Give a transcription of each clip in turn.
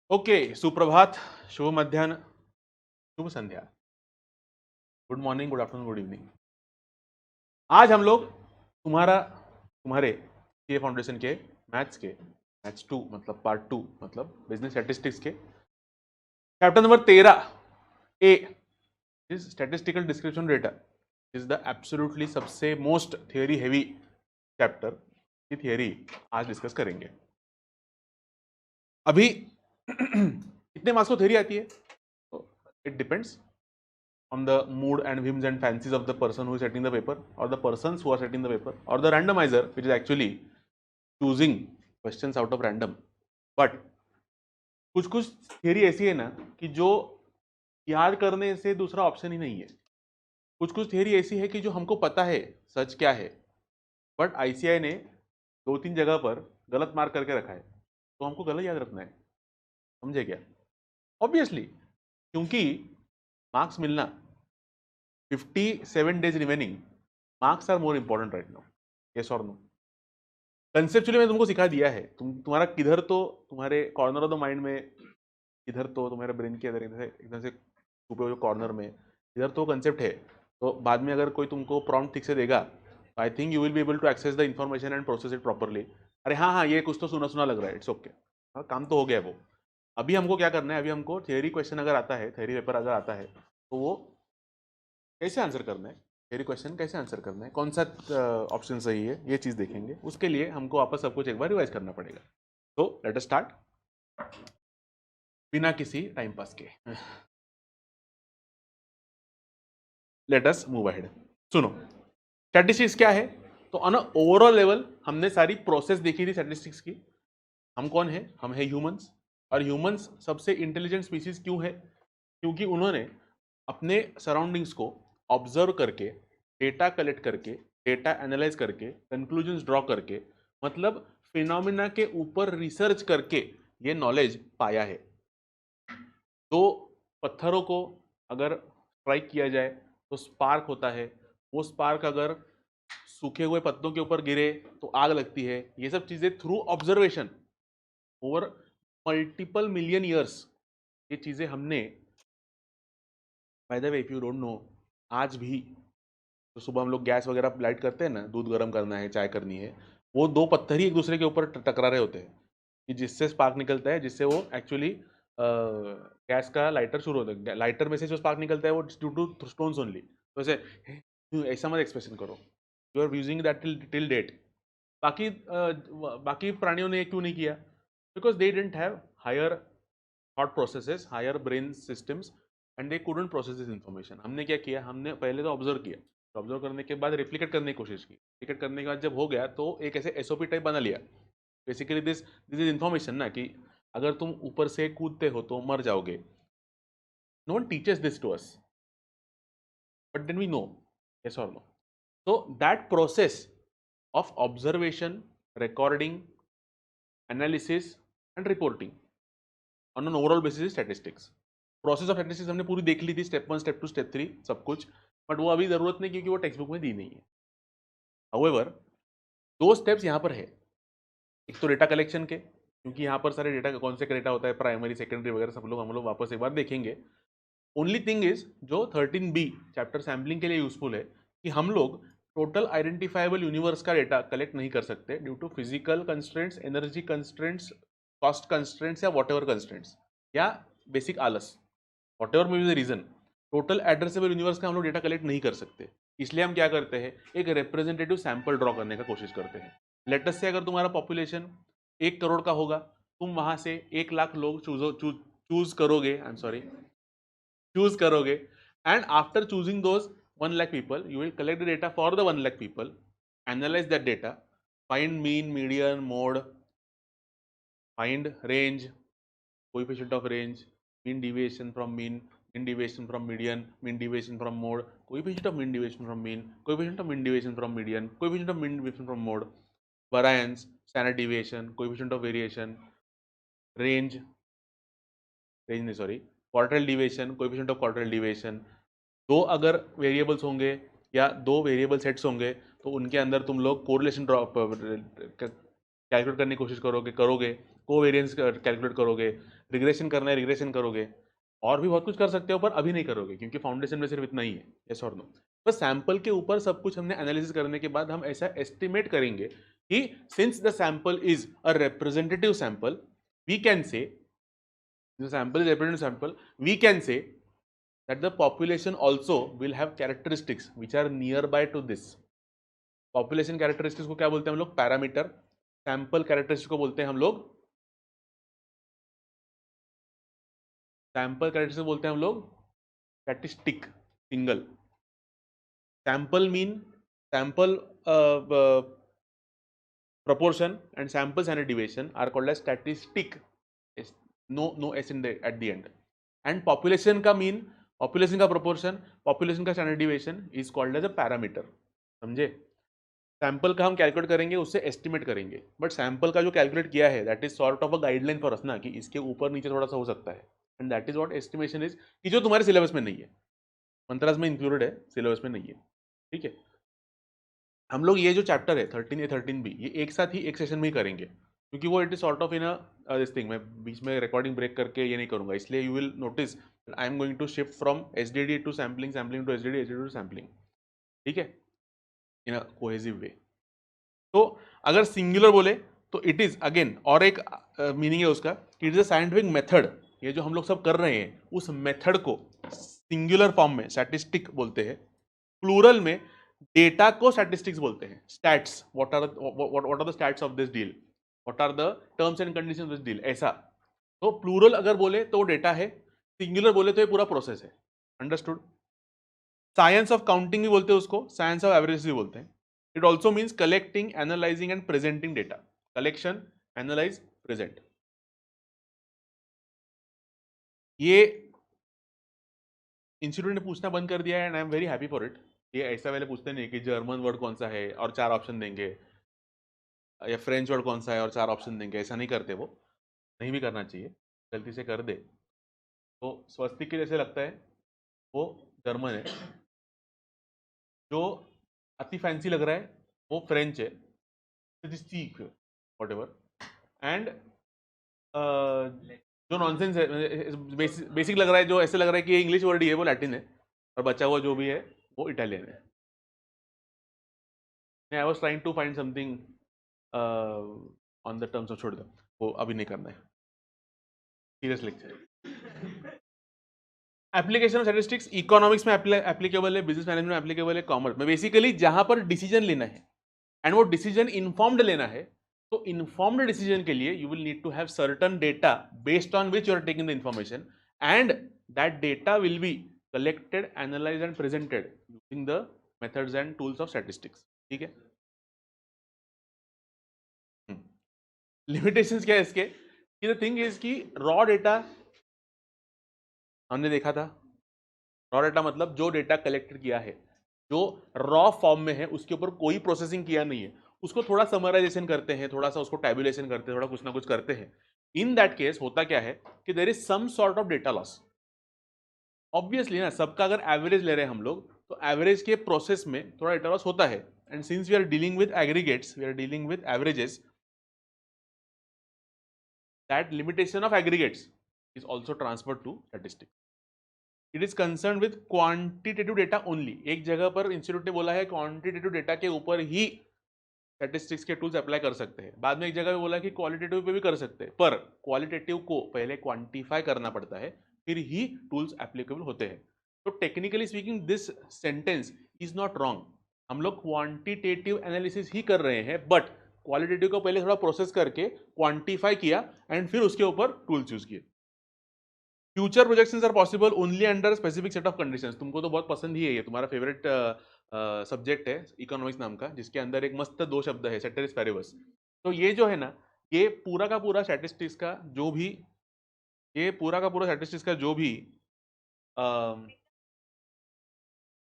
Okay, सुप्रभात, शुभ मध्याह्न, शुभ संध्या, good morning, good afternoon, good evening. आज हम लोग तुम्हारे सीए फाउंडेशन के मैथ्स 2 मतलब पार्ट 2 मतलब बिजनेस स्टैटिस्टिक्स के chapter number 13 A is statistical description data is the absolutely सबसे मोस्ट थियरी हैवी चैप्टर की थियरी आज डिस्कस करेंगे। अभी कितने मार्क्स को थियरी आती है? It depends on the mood and whims and fancies of the person who is setting the paper, or the persons who are setting the paper, or the randomizer which is actually choosing questions out of random. But कुछ कुछ theory ऐसी है ना कि जो याद करने से दूसरा ऑप्शन ही नहीं है। कुछ कुछ थियरी ऐसी है कि जो हमको पता है सच क्या है, बट आईसीआई ने 2-3 जगह पर गलत मार्क करके रखा है, तो हमको गलत याद रखना है। समझे क्या? ऑब्वियसली, क्योंकि मार्क्स मिलना 57 days remaining, marks are more important right now. Yes or no? Conceptually मैंने तुमको सिखा दिया है। तुम्हारा किधर तो तुम्हारे कॉर्नर ऑफ द माइंड में, इधर तो तुम्हारे ब्रेन के अंदर एकदम से छुपे हुए कॉर्नर में इधर तो कंसेप्ट है। तो बाद में अगर कोई तुमको प्रॉम्प्ट ठीक से देगा, I think you will be able to access the information and process it properly. अरे हाँ हाँ, ये कुछ तो सुना सुना लग रहा है, इट्स ओके, हाँ काम तो हो गया वो। अभी हमको क्या करना है? अभी हमको थियरी क्वेश्चन अगर आता है, थियरी पेपर अगर आता है, तो वो कैसे आंसर करना है, थियरी क्वेश्चन कैसे आंसर करना है, कौन सा ऑप्शन सही है, ये चीज़ देखेंगे। उसके लिए हमको वापस सब कुछ एक बार रिवाइज करना पड़ेगा। तो लेट अस स्टार्ट बिना किसी टाइम पास के। Late us move ahead. सुनो, स्टैटिस्टिक्स क्या है? तो ऑन अ ओवरऑल लेवल हमने सारी प्रोसेस देखी थी स्टैटिस्टिक्स की। हम कौन है? हम है ह्यूमंस। और ह्यूमंस सबसे इंटेलिजेंट स्पीसीज क्यों है? क्योंकि उन्होंने अपने सराउंडिंग्स को ऑब्जर्व करके, डेटा कलेक्ट करके, डेटा एनालाइज करके, कंक्लूजन्स ड्रॉ करके, मतलब फिनोमिना के ऊपर रिसर्च करके ये नॉलेज पाया है। तो पत्थरों को अगर स्ट्राइक किया जाए तो स्पार्क होता है। वो स्पार्क अगर सूखे हुए पत्तों के ऊपर गिरे तो आग लगती है। ये सब चीजें through observation over multiple million years ये चीजें हमने, by the way if you don't know, आज भी तो सुबह हम लोग गैस वगैरह लाइट करते हैं ना, दूध गर्म करना है, चाय करनी है, वो दो पत्थर ही एक दूसरे के ऊपर टकरा रहे होते हैं कि जिससे स्पार्क निकलता है, जिससे वो एक्चुअली गैस का लाइटर शुरू होता है। लाइटर में से जो स्पार्क निकलता है वो ड्यू टू स्टोन्स ओनली। तो ऐसा मत एक्सप्रेशन करो, you are using that till date. बाकी प्राणियों ने क्यों नहीं किया? Because they didn't have higher thought processes, higher brain systems, and they couldn't process this information. हमने क्या किया? हमने पहले तो ऑब्जर्व किया, तो ऑब्जर्व करने के बाद रेप्लिकेट करने की कोशिश की। रेप्लिकेट करने के बाद जब हो गया तो एक ऐसे एसओपी टाइप बना लिया। Basically this this is information ना, कि अगर तुम ऊपर से कूदते हो तो मर जाओगे। No one teaches this to us, but then we know, yes और no. So that process of observation, recording, analysis and reporting on an overall basis is statistics. Process of statistics हमने पूरी देख ली थी, स्टेप 1, स्टेप 2, स्टेप 3 सब कुछ, but वो अभी जरूरत नहीं क्योंकि वो टेक्स्ट बुक में दी नहीं है। हाउएवर, दो स्टेप्स यहाँ पर है। एक तो डेटा कलेक्शन के, क्योंकि यहाँ पर सारे डेटा, कौन से डेटा होता है, प्राइमरी सेकेंडरी वगैरह सब लोग हम लोग वापस एक बार देखेंगे। ओनली थिंग इज जो 13B चैप्टर सैम्पलिंग के लिए यूजफुल है कि हम लोग टोटल आइडेंटिफाइबल यूनिवर्स का डेटा कलेक्ट नहीं कर सकते due to physical constraints, energy constraints, cost constraints या वॉट एवर कंस्ट्रेंट्स, या बेसिक आलस, whatever may be the reason. Total addressable universe का हम लोग डेटा कलेक्ट नहीं कर सकते। इसलिए हम क्या करते हैं? एक रिप्रेजेंटेटिव सैंपल ड्रॉ करने का कोशिश करते हैं। लेटेस्ट से अगर तुम्हारा पॉपुलेशन 1 करोड़ का होगा, तुम वहां से 1 लाख लोग चूज करोगे, आई एम सॉरी, चूज करोगे, and after choosing those 1 lakh people, you will collect the data for the 1 lakh people, analyze that data, find mean, median, mode, find range, coefficient of range, mean deviation from mean, mean deviation from median, mean deviation from mode, coefficient of mean deviation from mean, coefficient of mean deviation from median, coefficient of mean deviation from mode, variance, standard deviation, coefficient of variation, range नहीं sorry, quartile deviation, coefficient of quartile deviation. दो अगर variables होंगे या दो variable sets होंगे तो उनके अंदर तुम लोग कोरिलेशन ड्रॉ कैलकुलेट करने की कोशिश करोगे। कोवेरियंस कैलकुलेट करोगे, रिग्रेशन करना है रिग्रेशन करोगे, और भी बहुत कुछ कर सकते हो, पर अभी नहीं करोगे क्योंकि फाउंडेशन में सिर्फ इतना ही है, यस और नो। बस सैंपल के ऊपर सब कुछ हमने एनालिसिस करने के बाद हम ऐसा एस्टिमेट करेंगे कि since the sample is a representative sample, we can say the sample is representative sample, we can say that the population also will have characteristics which are nearby to this. Population characteristics को क्या बोलते हैं हम लोग? Parameter. Sample characteristics को बोलते हैं हम लोग statistic. Single sample mean sample proportion and sample standard deviation are called as statistic. No s in the at the end. And population का mean, population का proportion, population का standard deviation is called as a parameter. समझे? Sample का हम calculate करेंगे, उससे estimate करेंगे, but sample का जो कैलकुलेट किया है that is sort of a guideline for us ना, कि इसके ऊपर नीचे थोड़ा सा हो सकता है, and that is what estimation is, कि जो तुम्हारे सिलेबस में नहीं है, मंत्रास में इंक्लूडेड है, सिलेबस में नहीं है. ठीक है, हम लोग ये जो चैप्टर है 13A 13B ये एक साथ ही एक सेशन में ही करेंगे, क्योंकि वो it is sort of in this thing. मैं बीच में रिकॉर्डिंग ब्रेक करके ये नहीं करूंगा, इसलिए you will notice I am going to shift from SDD to sampling, sampling to SDD, SDD to sampling. ठीक है, इन अ कोहेसिव वे. तो अगर सिंगुलर बोले तो इट इज अगेन, और एक मीनिंग है उसका, it is a scientific method. ये जो हम लोग सब कर रहे हैं उस मेथड को सिंगुलर फॉर्म में स्टैटिस्टिक बोलते हैं, प्लूरल में डेटा को स्टैटिस्टिक्स बोलते हैं. Stats, what are the stats of this deal, what are the terms and conditions of this deal, ऐसा. तो प्लूरल अगर बोले तो डेटा है, सिंगुलर बोले तो ये पूरा प्रोसेस है. अंडरस्टूड? साइंस ऑफ काउंटिंग भी बोलते हैं उसको, साइंस ऑफ एवरेज भी बोलते हैं. It also means collecting, analysing and presenting data. Collection, analyse, present. ये इंस्टीट्यूट ने पूछना बंद कर दिया है and I am very happy for it. ये ऐसा पहले पूछते नहीं कि जर्मन वर्ड कौन सा है और 4 ऑप्शन देंगे, या फ्रेंच वर्ड कौन सा है और 4 ऑप्शन देंगे. ऐसा नहीं करते, वो नहीं भी करना चाहिए. गलती से कर दे तो स्वस्तिक के जैसे लगता है, वो जर्मन है. जो अति फैंसी लग रहा है वो फ्रेंच है, सीख वॉट एवर. एंड जो नॉनसेंस है, बेसिक लग रहा है, जो ऐसे लग रहा है कि ये इंग्लिश वर्ड ही है, वो लैटिन है, और बचा हुआ जो भी है वो इटालियन है. I was trying to find something on the terms of, छोड़ दो, वो अभी नहीं करना है. Serious lecture. Application of statistics economics में एप्लीकेबल है, बिजनेस मैनेजमेंट में एप्लीकेबल है, कॉमर्स में. बेसिकली जहां पर डिसीजन लेना है एंड वो डिसीजन इन्फॉर्म्ड लेना है, तो इन्फॉर्म्ड डिसीजन के लिए you will need to have certain data based on which you are taking the information, and that data will be collected, analysed and presented using the methods and tools of statistics. ठीक है. Limitations क्या है इसके? कि the thing is कि raw data हमने देखा था. रॉ डेटा मतलब जो डेटा कलेक्ट किया है, जो रॉ फॉर्म में है, उसके ऊपर कोई प्रोसेसिंग किया नहीं है, उसको थोड़ा समराइजेशन करते हैं, थोड़ा सा उसको टैबुलेशन करते हैं, थोड़ा कुछ ना कुछ करते हैं. इन दैट केस होता क्या है कि there is some sort of data loss. Obviously ना, सबका अगर एवरेज ले रहे हैं हम लोग, तो एवरेज के प्रोसेस में थोड़ा डेटा लॉस होता है. And since we are dealing with aggregates, we are dealing with averages, that limitation of aggregates is also transferred to statistics. It is concerned with quantitative data only. एक जगह पर institute ने बोला है quantitative data के ऊपर ही statistics के tools apply कर सकते हैं. बाद में एक जगह पे बोला कि क्वालिटेटिव पे भी कर सकते हैं, पर क्वालिटेटिव को पहले क्वांटिफाई करना पड़ता है, फिर ही टूल्स एप्लीकेबल होते हैं. तो technically speaking this sentence is not wrong. हम लोग क्वांटिटेटिव एनालिसिस ही कर रहे हैं, बट क्वालिटेटिव को पहले थोड़ा प्रोसेस करके क्वांटिफाई किया एंड फिर उसके ऊपर टूल्स यूज किए. Future projections are possible only under specific set of conditions. तुमको तो बहुत पसंद ही है, ये तुम्हारा फेवरेट सब्जेक्ट है इकोनॉमिक्स नाम का, जिसके अंदर एक मस्त 2 शब्द है, सेटेरिस पैरेबस. तो ये जो है ना, ये पूरा का पूरा स्टैटिस्टिक्स का जो भी, ये पूरा का पूरा स्टैटिस्टिक्स का जो भी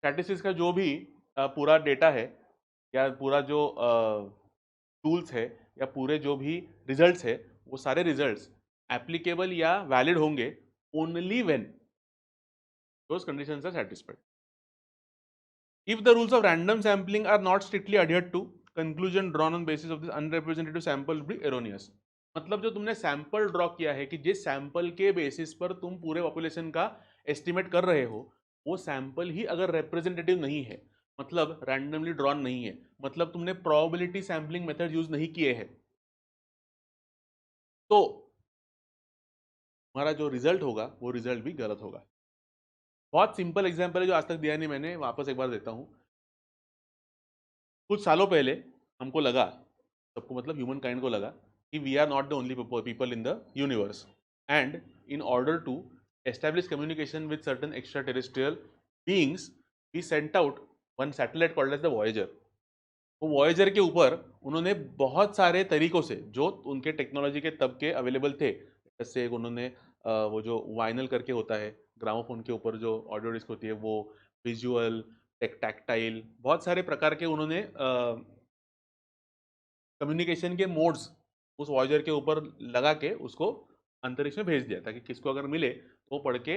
स्टैटिस्टिक्स का जो भी पूरा डेटा है, या पूरा जो टूल्स है, या पूरे जो भी रिजल्ट्स है, वो सारे रिजल्ट्स एप्लीकेबल या वैलिड होंगे only when those conditions are satisfied. If the rules of random sampling are not strictly adhered to, conclusion drawn on basis of this unrepresentative sample will be erroneous. मतलब जो तुमने sample draw किया है कि जिस sample के basis पर तुम पूरे पॉपुलेशन का एस्टिमेट कर रहे हो, वो सैंपल ही अगर रिप्रेजेंटेटिव नहीं है, मतलब रैंडमली ड्रॉन नहीं है, मतलब तुमने प्रोबेबिलिटी सैम्पलिंग मेथड यूज नहीं किए हैं, तो हमारा जो रिजल्ट होगा वो रिजल्ट भी गलत होगा। बहुत सिंपल एग्जांपल है जो आज तक दिया नहीं मैंने, वापस एक बार देता हूं। कुछ सालों पहले हमको लगा, सबको मतलब ह्यूमन काइंड को लगा कि we are not the only people in the universe, and in order to establish communication with certain extraterrestrial beings, we sent out one satellite called as the Voyager। वो वॉयेजर के ऊपर उन्होंने बहुत सारे तरीकों से जो उनके टेक्नोलॉजी के तब के अवेलेबल थे, जैसे उन्होंने वो जो वाइनल करके होता है ग्रामोफोन के ऊपर जो ऑडियो डिस्क होती है, वो विजुअल, टैक्टाइल, बहुत सारे प्रकार के उन्होंने कम्युनिकेशन के मोड्स उस वॉयेजर के ऊपर लगा के उसको अंतरिक्ष में भेज दिया, ताकि किसको अगर मिले तो वो पढ़ के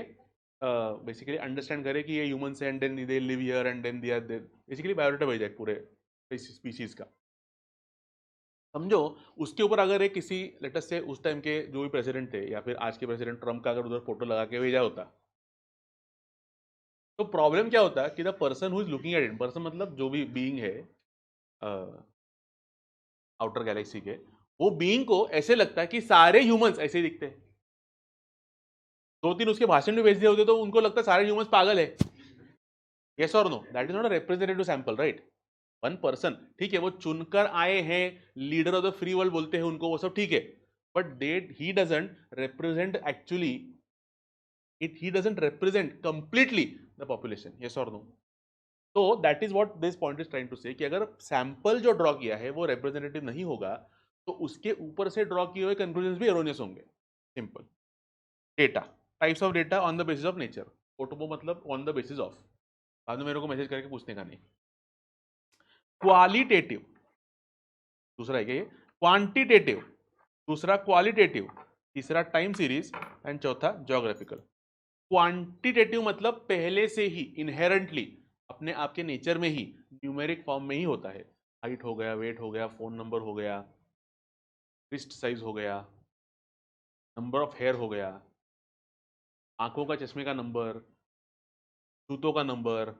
बेसिकली अंडरस्टैंड करे कि ये ह्यूमंस हैं, and then they live here, and then they are basically biodata भेजा है पूरे स्पीशीज का। समझो उसके ऊपर अगर एक किसी लेटेस्ट से उस टाइम के जो भी प्रेसिडेंट थे या फिर आज के प्रेसिडेंट ट्रम्प का अगर उधर फोटो लगा के भेजा होता, तो प्रॉब्लम क्या होता कि the person who is looking at it, person मतलब जो भी बीइंग है आउटर गैलेक्सी के, वो बीइंग को ऐसे लगता है कि सारे ह्यूमंस ऐसे ही दिखते हैं। दो तीन उसके भाषण भी भेज दिए होते तो उनको लगता है सारे ह्यूमंस पागल है। यस और no, that is not a representative sample, right? One person, ठीक है, वो चुनकर आए हैं, leader of the free world बोलते हैं उनको, वो सब ठीक है, but they he doesn't represent actually, it he doesn't represent completely the population. Yes और नो? तो that is what this point is trying to say, कि अगर सैंपल जो ड्रॉ किया है वो रिप्रेजेंटेटिव नहीं होगा, तो उसके ऊपर से ड्रॉ किए हुए कंक्लूजन भी एरोनियस होंगे। Simple. Data, types of data on the basis of nature, photo मतलब ऑन द बेसिस ऑफ, बाद में मेरे को मैसेज करके पूछने का नहीं। क्वालिटेटिव दूसरा है क्या ये, क्वांटिटेटिव दूसरा, क्वालिटेटिव तीसरा, टाइम सीरीज, एंड चौथा ज्योग्राफिकल। क्वांटिटेटिव मतलब पहले से ही इनहेरेंटली अपने आप के नेचर में ही न्यूमेरिक फॉर्म में ही होता है। हाइट हो गया, वेट हो गया, फोन नंबर हो गया, रिस्ट साइज हो गया, नंबर ऑफ हेयर हो गया, आंखों का चश्मे का नंबर, जूतों का नंबर,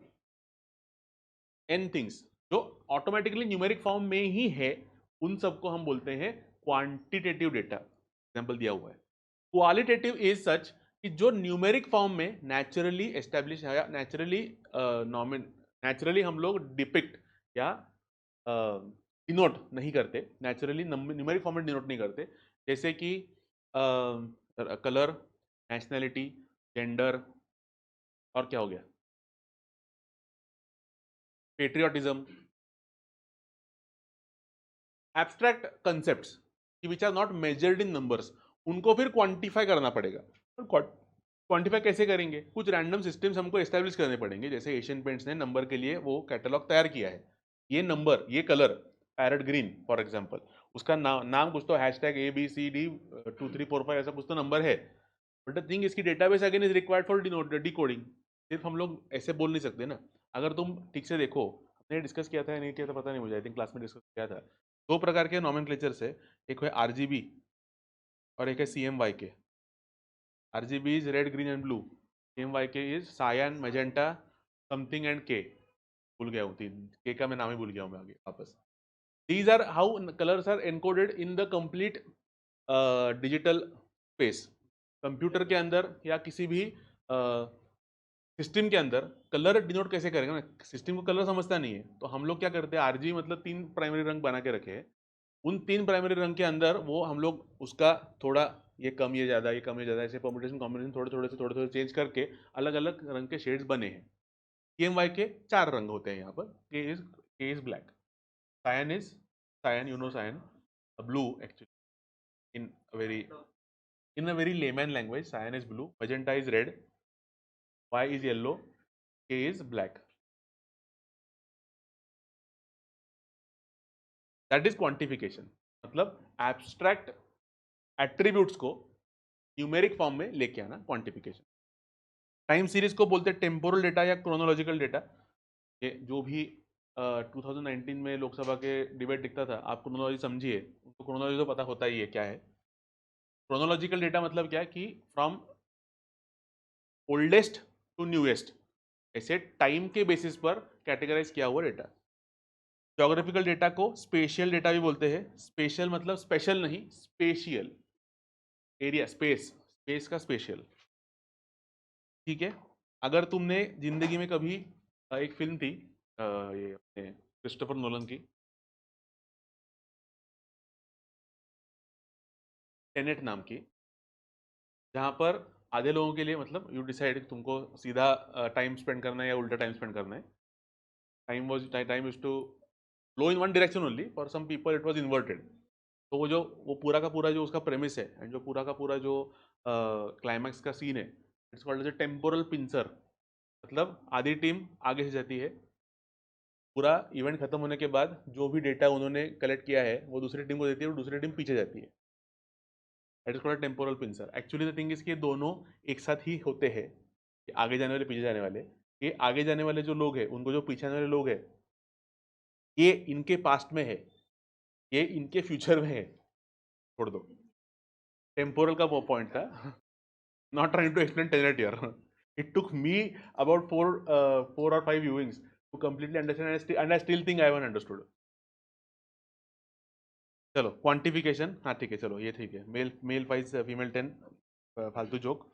एन थिंग्स जो ऑटोमेटिकली न्यूमेरिक फॉर्म में ही है, उन सबको हम बोलते हैं क्वांटिटेटिव डेटा। एग्जांपल दिया हुआ है। क्वालिटेटिव इज सच कि जो न्यूमेरिक फॉर्म में नेचुरली एस्टेब्लिश है, नेचुरली नेचुरली हम लोग डिपिक्ट या डिनोट नहीं करते, नेचुरली न्यूमेरिक फॉर्म में डिनोट नहीं करते, जैसे कि कलर, नेशनैलिटी, जेंडर, और क्या हो गया, patriotism, abstract concepts which are not measured in numbers, उनको फिर क्वांटिफाई करना पड़ेगा। क्वांटिफाई कैसे करेंगे? कुछ रैंडम सिस्टम्स हमको एस्टेब्लिश करने पड़ेंगे, जैसे एशियन पेंट्स ने नंबर के लिए वो कैटलॉग तैयार किया है। ये नंबर, ये colour, parrot green for example, उसका नाम कुछ तो हैशटैग ABCD 2345 ऐसा कुछ तो नंबर है, बट द थिंग इसकी database again is required for decoding. सिर्फ हम लोग ऐसे बोल नहीं सकते ना। अगर तुम ठीक से देखो, हमने डिस्कस किया था या नहीं किया था पता नहीं मुझे, आई थिंक क्लास में डिस्कस किया था। दो प्रकार के नॉमेनक्लेचर्स है, एक है RGB और एक है CMYK। RGB is red, green and blue. CMYK is cyan, magenta, something and K. भूल गया हूँ तीन, K का मैं नाम ही भूल गया हूँ मैं आगे वापस। These are how colors are encoded in the complete digital space। Computer के अंदर या किसी भी सिस्टम के अंदर कलर डिनोट कैसे करेंगे ना, सिस्टम को कलर समझता नहीं है, तो हम लोग क्या करते हैं, RGB मतलब तीन प्राइमरी रंग बना के रखे हैं, उन तीन प्राइमरी रंग के अंदर वो हम लोग उसका थोड़ा ये कम ये ज़्यादा, ये कम ये ज़्यादा, ऐसे परमुटेशन कॉम्बिनेशन थोड़े थोड़े चेंज करके अलग अलग रंग के शेड्स बने हैं। CMY के चार रंग होते हैं यहाँ पर। K is black, cyan is cyan, you know cyan, blue actually in a very layman language, cyan is blue, magenta is red, Y is yellow, K is black. That is quantification, मतलब abstract attributes को numeric form में लेके आना, quantification. Time series को बोलते हैं temporal data या chronological data. ये जो भी 2019 में लोकसभा के डिबेट दिखता था, आप क्रोनोलॉजी समझिए, उनको क्रोनोलॉजी तो पता होता ही है क्या है। क्रोनोलॉजिकल डेटा मतलब क्या कि फ्रॉम ओल्डेस्ट टू न्यूएस्ट, ऐसे टाइम के बेसिस पर कैटेगराइज किया हुआ डेटा। ज्योग्राफिकल डेटा को स्पेशियल डेटा भी बोलते हैं। स्पेशल मतलब स्पेशल नहीं, स्पेशियल, एरिया, स्पेस, स्पेस का स्पेशियल। ठीक है। अगर तुमने जिंदगी में कभी एक फिल्म थी ये अपने क्रिस्टोफर नोलन की, टेनेट नाम की, जहाँ पर आधे लोगों के लिए मतलब यू डिसाइड तुमको सीधा टाइम स्पेंड करना है या उल्टा टाइम स्पेंड करना है। Time is to flow in one direction only, for some people it was inverted. तो वो पूरा का पूरा जो उसका प्रेमिस है एंड जो पूरा का पूरा जो क्लाइमैक्स का सीन है, it's called as temporal pincer. मतलब आधी टीम आगे से जाती है, पूरा इवेंट खत्म होने के बाद जो भी डेटा उन्होंने कलेक्ट किया है वो दूसरी टीम को देती है और दूसरी टीम पीछे जाती है। That is called temporal pincer. Actually the thing is कि दोनों एक साथ ही होते हैं, कि आगे जाने वाले पीछे जाने वाले। ये आगे जाने वाले जो लोग हैं उनको जो पीछे आने वाले लोग हैं, ये इनके पास्ट में है, ये इनके फ्यूचर में है। छोड़ दो, टेम्पोरल का वो पॉइंट था। Not trying to explain Tenet here. It took me about 4 or 5 viewings to completely understand, and I still think I haven't understood. चलो क्वांटिफिकेशन, हाँ ठीक है, चलो ये ठीक है। मेल 5 फीमेल 10, फालतू joke.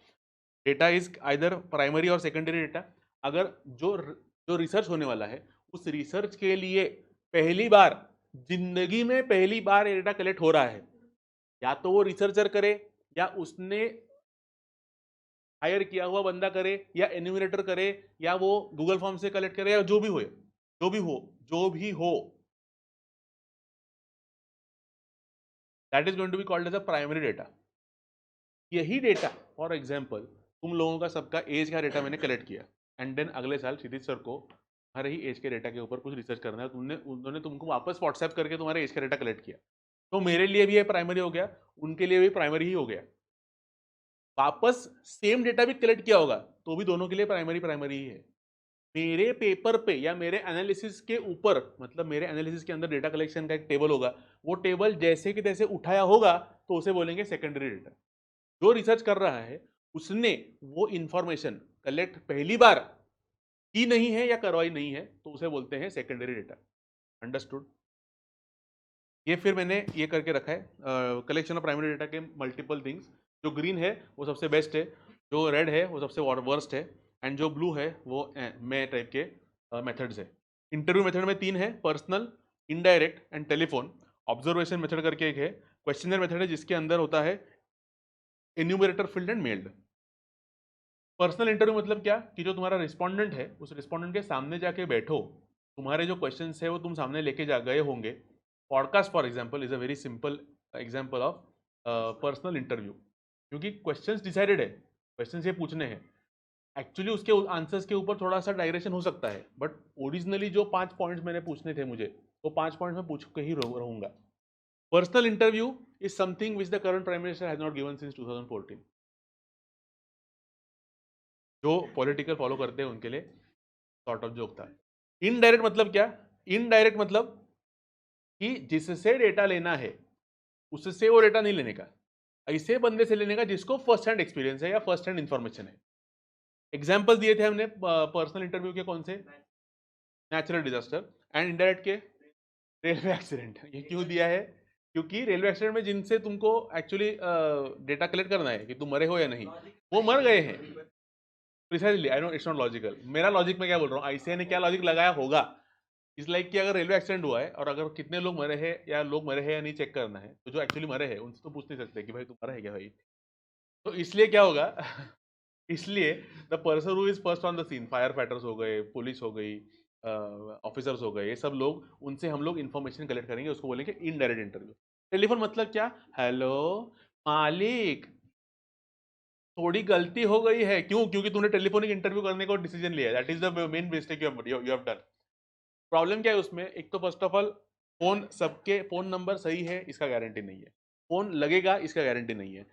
Data is either primary और सेकेंडरी डेटा। अगर जो रिसर्च होने वाला है उस रिसर्च के लिए पहली बार जिंदगी में पहली बार डेटा कलेक्ट हो रहा है, या तो वो रिसर्चर करे या उसने हायर किया हुआ बंदा करे या एन्यूमरेटर करे या वो गूगल फॉर्म से कलेक्ट करे या जो भी हो, जो भी हो, जो भी हो, that is going to be called as a primary data. यही डेटा, फॉर एग्जाम्पल, तुम लोगों का सबका एज का डेटा मैंने कलेक्ट किया एंड देन अगले साल क्षितिज सर को हर ही एज के डेटा के ऊपर कुछ रिसर्च करना है, उन्होंने तुमको वापस व्हाट्सएप करके तुम्हारे एज का डेटा कलेक्ट किया, तो मेरे लिए भी ये प्राइमरी हो गया, उनके लिए भी प्राइमरी ही हो गया। वापस सेम डेटा भी कलेक्ट किया होगा तो भी दोनों के लिए प्राइमरी प्राइमरी ही है। मेरे पेपर पे या मेरे एनालिसिस के ऊपर, मतलब मेरे एनालिसिस के अंदर डेटा कलेक्शन का एक टेबल होगा, वो टेबल जैसे कि तैसे उठाया होगा तो उसे बोलेंगे सेकेंडरी डेटा। जो रिसर्च कर रहा है उसने वो इंफॉर्मेशन कलेक्ट पहली बार की नहीं है या करवाई नहीं है तो उसे बोलते हैं सेकेंडरी डेटा। अंडरस्टूड? ये फिर मैंने ये करके रखा है कलेक्शन ऑफ प्राइमरी डेटा के मल्टीपल थिंग्स। जो ग्रीन है वो सबसे बेस्ट है, जो रेड है वो सबसे वर्स्ट है, एंड जो ब्लू है वो मैं टाइप के मेथड्स है। इंटरव्यू मेथड में 3 है, personal, indirect and telephone. Observation method करके एक है, क्वेश्चनर मेथड है जिसके अंदर होता है enumerator, field and meld. Personal interview मतलब क्या कि जो तुम्हारा रिस्पोंडेंट है उस रिस्पोंडेंट के सामने जाके बैठो, तुम्हारे जो क्वेश्चन है वो तुम सामने लेके जा गए होंगे। Podcast for example is a very simple example of personal interview, क्योंकि क्वेश्चंस डिसाइडेड है, क्वेश्चंस ये पूछने हैं। एक्चुअली उसके आंसर्स के ऊपर थोड़ा सा डायरेक्शन हो सकता है, बट ओरिजिनली जो 5 पॉइंट्स मैंने पूछने थे मुझे, वो 5 पॉइंट्स में पूछ के ही रहूंगा। Personal interview is something which the current prime minister has not given since 2014। जो पॉलिटिकल फॉलो करते हैं उनके लिए सॉर्ट ऑफ जोक था। इनडायरेक्ट मतलब क्या? इनडायरेक्ट मतलब कि जिससे डेटा लेना है उससे वो डेटा नहीं लेने का, ऐसे बंदे से लेने का जिसको फर्स्ट हैंड एक्सपीरियंस है या फर्स्ट हैंड इंफॉर्मेशन है। एग्जाम्पल दिए थे हमने पर्सनल इंटरव्यू के, कौन से? नेचुरल डिजास्टर एंड इनडायरेक्ट के रेलवे एक्सीडेंट। ये क्यों दिया है? क्योंकि रेलवे एक्सीडेंट में जिनसे तुमको एक्चुअली डेटा कलेक्ट करना है कि तुम मरे हो या नहीं, वो मर गए हैं। Precisely, I know it's not logical. मेरा लॉजिक में क्या बोल रहा हूँ, आईसीआई ने क्या लॉजिक लगाया होगा, इस लाइक कि अगर रेलवे एक्सीडेंट हुआ है और अगर कितने लोग मरे हैं या लोग मरे हैं या नहीं चेक करना है, तो जो एक्चुअली मरे हैं उनसे तो पूछ नहीं सकते कि भाई तुम मरा है क्या भाई। तो इसलिए क्या होगा इसलिए the person who is first on the scene, fire fighters हो गए, पुलिस हो गई, ऑफिसर्स हो गए, ये सब लोग, उनसे हम लोग इन्फॉर्मेशन कलेक्ट करेंगे, उसको बोलेंगे इनडायरेक्ट इंटरव्यू। टेलीफोन मतलब क्या? हेलो मालिक, थोड़ी गलती हो गई है। क्यों? क्योंकि तूने टेलीफोनिक इंटरव्यू करने को डिसीजन लिया। That is the main mistake you have done. Problem क्या है उसमें? एक तो फर्स्ट ऑफ ऑल फोन, सबके फोन नंबर सही है इसका गारंटी नहीं है, फोन लगेगा इसका गारंटी नहीं है,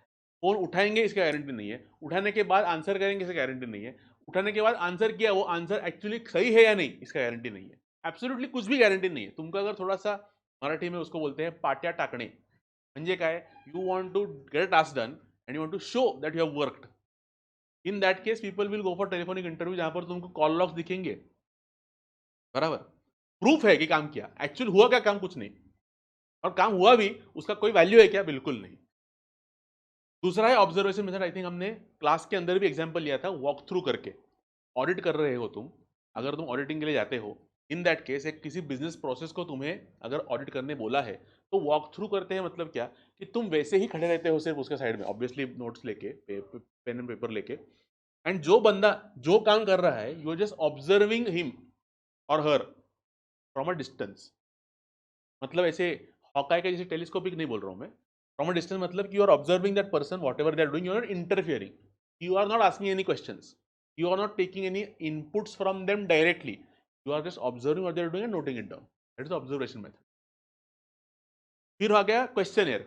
फोन उठाएंगे इसका गारंटी नहीं है, उठाने के बाद आंसर करेंगे इसका गारंटी नहीं है, उठाने के बाद आंसर किया वो आंसर एक्चुअली सही है या नहीं इसका गारंटी नहीं है। एब्सोल्युटली कुछ भी गारंटी नहीं है। तुमको अगर थोड़ा सा, मराठी में उसको बोलते हैं पाट्या टाकणे, म्हणजे काय, you want to get a task done and you want to show that you have worked. In that case people will go for telephonic interview, जहां पर तुमको कॉल लॉग्स दिखेंगे, बराबर, प्रूफ है कि काम किया. एक्चुअल हुआ क्या काम, कुछ नहीं. और काम हुआ भी, उसका कोई वैल्यू है क्या, बिल्कुल नहीं. दूसरा है ऑब्जर्वेशन मेथड. आई थिंक हमने क्लास के अंदर भी एग्जांपल लिया था, वॉक थ्रू करके. ऑडिट कर रहे हो तुम, अगर तुम ऑडिटिंग के लिए जाते हो, इन दैट केस एक किसी बिजनेस प्रोसेस को तुम्हें अगर ऑडिट करने बोला है, तो वॉक थ्रू करते हैं मतलब क्या, कि तुम वैसे ही खड़े रहते हो सिर्फ उसके साइड में, ऑब्वियसली नोट्स लेके, पेन एंड पेपर लेके, एंड जो बंदा जो काम कर रहा है, you are just observing him और हर फ्रॉम अ डिस्टेंस. मतलब ऐसे हॉकाई का जैसे टेलीस्कोपिक नहीं बोल रहा हूं मैं. फ्रॉम अ डिस्टेंस मतलब you are observing that person, whatever they are doing, you are interfering. You are not asking any questions, you are not taking any inputs from them directly. You are just observing what they are doing and noting it down. That is the observation method. फिर आ गया questionnaire.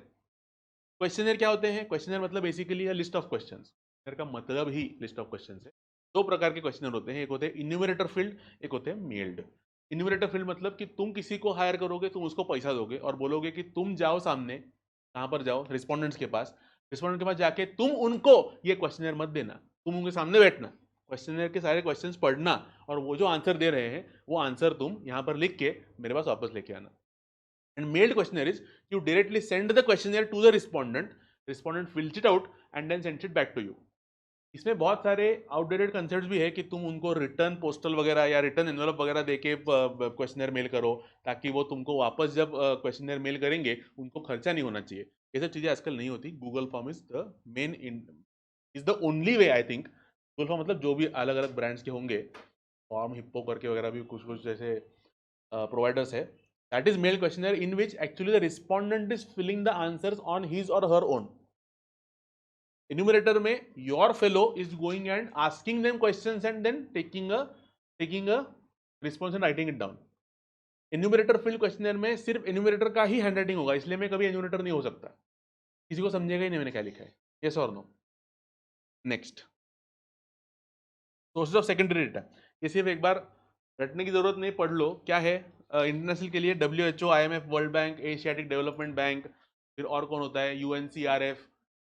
Questionnaire क्या होते हैं, questionnaire मतलब basically list of questions. का मतलब ही list of questions है. दो प्रकार के क्वेश्चनर होते हैं, एक होते हैं इन्यूमरेटर फील्ड, एक होते हैं मेल्ड. इन्यूमरेटर फील्ड मतलब कि तुम किसी को हायर करोगे, तुम उसको पैसा दोगे और बोलोगे कि तुम जाओ सामने, कहां पर जाओ, रिस्पोंडेंट्स के पास. रिस्पोंडेंट के पास जाके तुम उनको ये क्वेश्चनर मत देना, तुम उनके सामने बैठना, क्वेश्चनर के सारे क्वेश्चंस पढ़ना, और वो जो आंसर दे रहे हैं वो आंसर तुम यहां पर लिख के मेरे पास वापस लेके आना. And mailed questionnaire is you directly send the questionnaire to the respondent, respondent fills it out and then sends it back to you. इसमें बहुत सारे आउटडेटेड कंसेप्ट भी है कि तुम उनको रिटर्न पोस्टल वगैरह या रिटर्न एनवेलप वगैरह देके क्वेश्चनर मेल करो, ताकि वो तुमको वापस जब क्वेश्चनर मेल करेंगे उनको खर्चा नहीं होना चाहिए. ये सब चीजें आजकल नहीं होती. Google form is the main, is the only way I think. Google form मतलब जो भी अलग अलग ब्रांड्स के होंगे, फॉर्म हिप्पो करके वगैरह भी कुछ कुछ जैसे प्रोवाइडर्स है. That is mail questionnaire in which actually the respondent is filling the answers on his or her own. Enumerator में your fellow is going and asking them questions and then taking a response and writing it down. Enumerator fill questionnaire में सिर्फ enumerator का ही handwriting होगा, इसलिए मैं कभी enumerator नहीं हो सकता. किसी को समझेगा ही नहीं मैंने क्या लिखा है. Yes or no? Next. Sources of secondary data. ये सिर्फ एक बार रटने की जरूरत नहीं, पढ़ लो क्या है. इंटरनेशनल के लिए WHO, IMF, world bank, Asiatic development bank, फिर और कौन होता है, UNCRF,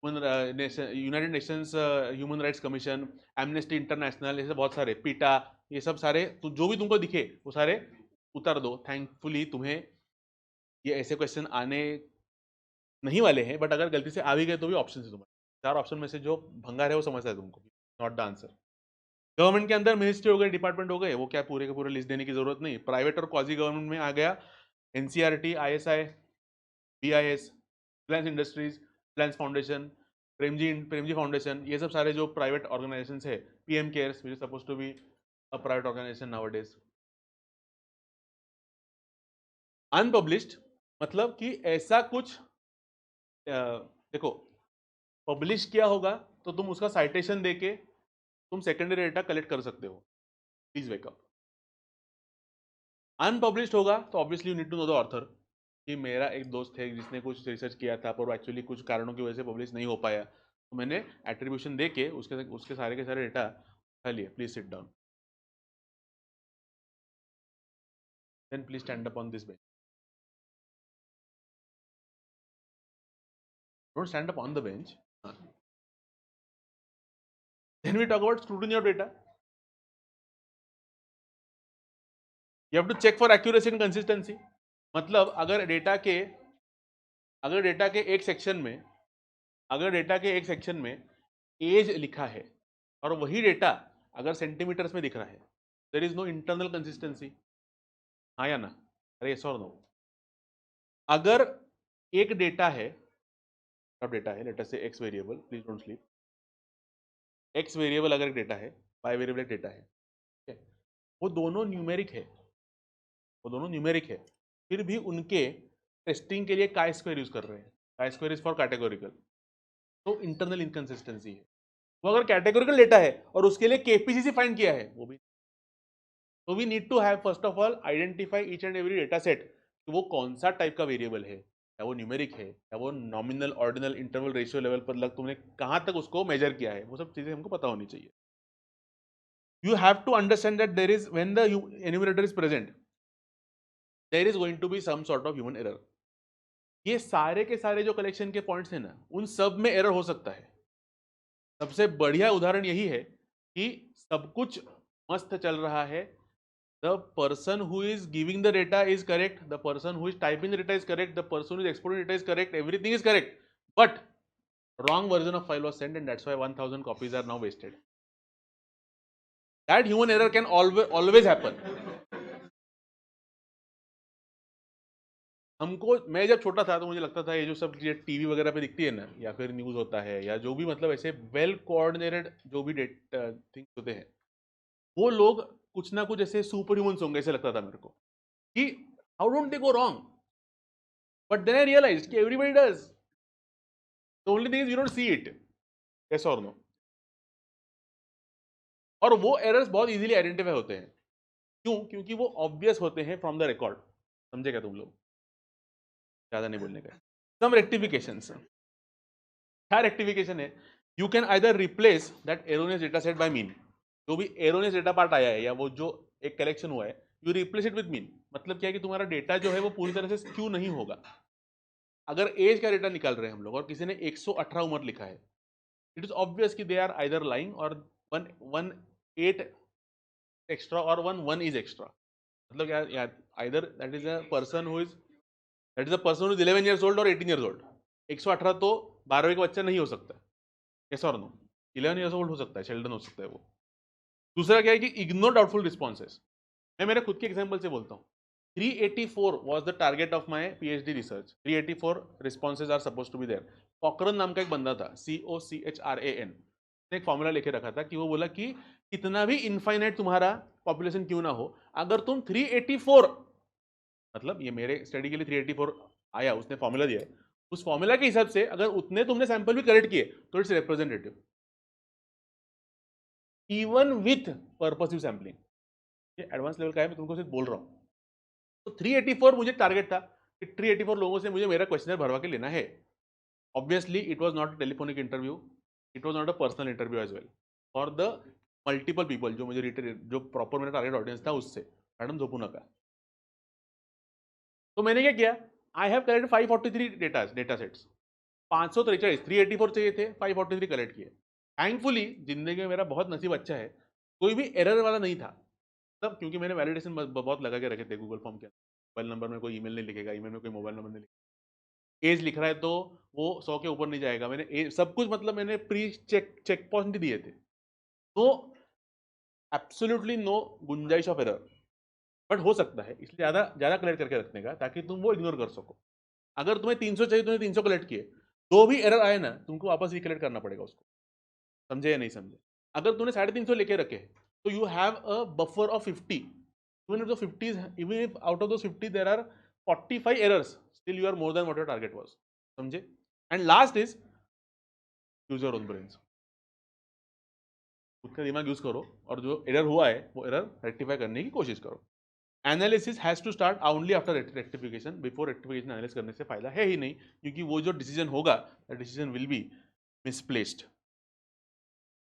United Nations human rights commission, amnesty international, ऐसे बहुत सारे, पीटा, ये सब सारे तो जो भी तुमको दिखे वो सारे उतार दो. थैंकफुली तुम्हें ये ऐसे क्वेश्चन आने नहीं वाले हैं, बट अगर गलती से आ भी गए तो भी ऑप्शन है तुम्हारे. 4 ऑप्शन में से जो भंगार है वो समझता है तुमको, नॉट द आंसर. गवर्नमेंट के अंदर मिनिस्ट्री हो गए, डिपार्टमेंट हो गए, वो क्या पूरे के पूरे लिस्ट देने की जरूरत नहीं. प्राइवेट और क्वाजी गवर्नमेंट में आ गया NCERT, ISI, BIS, Reliance Industries, Reliance Foundation, Premji Foundation, ये सब सारे जो प्राइवेट ऑर्गेनाइजेशंस है. PM Cares which is suppose to be a private organisation nowadays. Unpublished मतलब कि ऐसा कुछ देखो, पब्लिश किया होगा तो तुम उसका साइटेशन देके तुम सेकेंडरी डेटा कलेक्ट कर सकते हो. Please wake up. अनपब्लिश्ड होगा तो obviously you need to know the author, कि मेरा एक दोस्त है जिसने कुछ रिसर्च किया था पर वो एक्चुअली कुछ कारणों की वजह से पब्लिश नहीं हो पाया, तो मैंने एट्रीब्यूशन दे के उसके उसके सारे के सारे डेटा उठा लिए. Please sit down. Then please stand up on this bench. Don't stand up on the bench. Then we talk about scrutiny of data. You have to check for accuracy and consistency. मतलब अगर data के एक section में, अगर data के एक section में as लिखा है और वही डेटा अगर सेंटीमीटर्स में दिख रहा है, there is no internal consistency. हाँ या ना, अरे यस और नो. अगर एक डेटा है, अब डेटा है, लेट अस से x variable, please don't sleep. X variable अगर एक डेटा है, वाई वेरिएबल एक डेटा है, ठीक है, वो दोनों न्यूमेरिक है, वो दोनों न्यूमेरिक है, फिर भी उनके टेस्टिंग के लिए काय स्क्वायर यूज कर रहे हैं. Chi square is for categorical. तो इंटरनल इनकंसिस्टेंसी है. वो अगर कैटेगोरिकल डेटा है और उसके लिए KPCC फाइंड किया है, वो भी. तो we need to have first of all identify each and every data set कि वो कौन सा टाइप का वेरिएबल है, या वो न्यूमेरिक है, या वो nominal, ordinal, interval, ratio level पर लग तुमने कहां तक उसको मेजर किया है, वो सब चीजें हमको पता होनी चाहिए. You have to understand that there is, when the enumerator is present, there is going to be some sort of human error. ये सारे के सारे जो कलेक्शन के पॉइंट्स हैं ना, उन सब में एरर हो सकता है। सबसे बढ़िया उदाहरण यही है कि सब कुछ मस्त चल रहा है, the person who is giving the data is correct, the person who is typing the data is correct, the person who is exporting data is correct, everything is correct, but wrong version of file was sent and that's why 1000 copies are now wasted. That human error can always happen. हमको, मैं जब छोटा था तो मुझे लगता था ये जो सब टीवी वगैरह पे दिखती है ना, या फिर न्यूज होता है, या जो भी मतलब ऐसे वेल कोऑर्डिनेटेड जो भी थिंग्स होते हैं, वो लोग कुछ ना कुछ ऐसे सुपर ह्यूमंस होंगे, ऐसे लगता था मेरे को कि how don't they go wrong, but then I realised कि everybody does, the only thing is you don't see it, yes और नो। और वो एरर्स बहुत इजीली आइडेंटिफाई होते हैं, क्यों? क्योंकि वो ऑब्वियस होते हैं फ्रॉम द रिकॉर्ड। समझे क्या तुम लोग? ज्यादा नहीं बोलने का। सम रेक्टिफिकेशंस, क्या रेक्टिफिकेशन है? You can either replace that erroneous data set by mean. जो भी एरोनियस डेटा पार्ट आया है या वो जो एक कलेक्शन हुआ है, you replace it with mean. मतलब क्या है कि तुम्हारा डेटा जो है वो पूरी तरह से स्क्यू नहीं होगा। अगर एज का डेटा निकाल रहे हैं हम लोग और किसी ने 118 उम्र लिखा है, इट इज ऑब्वियस कि दे आर आइदर लाइंग और 1 एक्स्ट्रा और 1 इज एक्स्ट्रा। मतलब क्या, either that is a person who is 11 years old और 18 years old। 118 तो 12वीं का बच्चा नहीं हो सकता, कैसा और नो, 11 years old हो सकता है, शेल्डन हो सकता है वो। दूसरा क्या है कि इग्नोर डाउटफुल रिस्पॉन्सेस। मैं मेरे खुद के एग्जाम्पल से बोलता हूँ। 384 was the target of my PhD research. 384 responses are supposed to be there. कॉकरन नाम का एक बंदा था, COCHRAN, ने एक फॉर्मूला लेके रखा था कि वो बोला कि कितना भी इनफाइनाइट तुम्हारा पॉपुलेशन क्यों ना हो, अगर तुम 384, मतलब ये मेरे स्टडी के लिए 384 आया, उसने फॉर्मूला दिया है, उस फॉर्मूला के हिसाब से अगर उतने तुमने सैंपल भी कलेक्ट किए तो it's representative, even with purposive sampling. ये एडवांस लेवल का है, मैं तुमको सिर्फ बोल रहा हूँ। तो 384 मुझे टारगेट था कि 384 लोगों से मुझे मेरा क्वेश्चनर भरवा के लेना है। Obviously it was not a telephonic interview, it was not a personal interview as well, for the multiple people जो मुझे जो प्रॉपर मेरा टारगेट ऑडियंस था उससे। मैडम झोपू नका। तो मैंने क्या किया, I have collected 543 data sets, 543, 384 चाहिए थे, 543 कलेक्ट किए। थैंकफुली जिंदगी में मेरा बहुत नसीब अच्छा है, कोई भी एरर वाला नहीं था तब, क्योंकि मैंने वैलिडेशन बहुत लगा के रखे थे गूगल फॉर्म के अंदर। मोबाइल नंबर में कोई ईमेल नहीं लिखेगा, ईमेल में कोई मोबाइल नंबर नहीं लिखेगा, एज लिख रहा है तो वो 100 के ऊपर नहीं जाएगा, मैंने सब कुछ, मतलब मैंने प्री चेक पॉइंट दिए थे। तो एब्सोल्युटली नो गुंजाइश ऑफ एरर, बट हो सकता है, इसलिए ज़्यादा ज़्यादा कलेक्ट करके रखने का, ताकि तुम वो इग्नोर कर सको। अगर तुम्हें 300 चाहिए, तुमने 300 कलेक्ट किए, तो भी एरर आए ना, तुमको वापस रिकलेक्ट करना पड़ेगा उसको। समझे या नहीं समझे? अगर तुमने 350 लेके रखे तो you have a buffer of 50, even if the 50 even if out of the 50 there are 45 errors, still you are more than what your target was. समझे? And last is use your own brains. खुद का दिमाग use करो और जो error हुआ है वो एरर रेक्टिफाई करने की कोशिश करो। Analysis has to start only after rectification, before rectification analysis करने से फायदा है ही नहीं, क्योंकि वो जो डिसीजन होगा, डिसीजन विल बी मिसप्लेस्ड।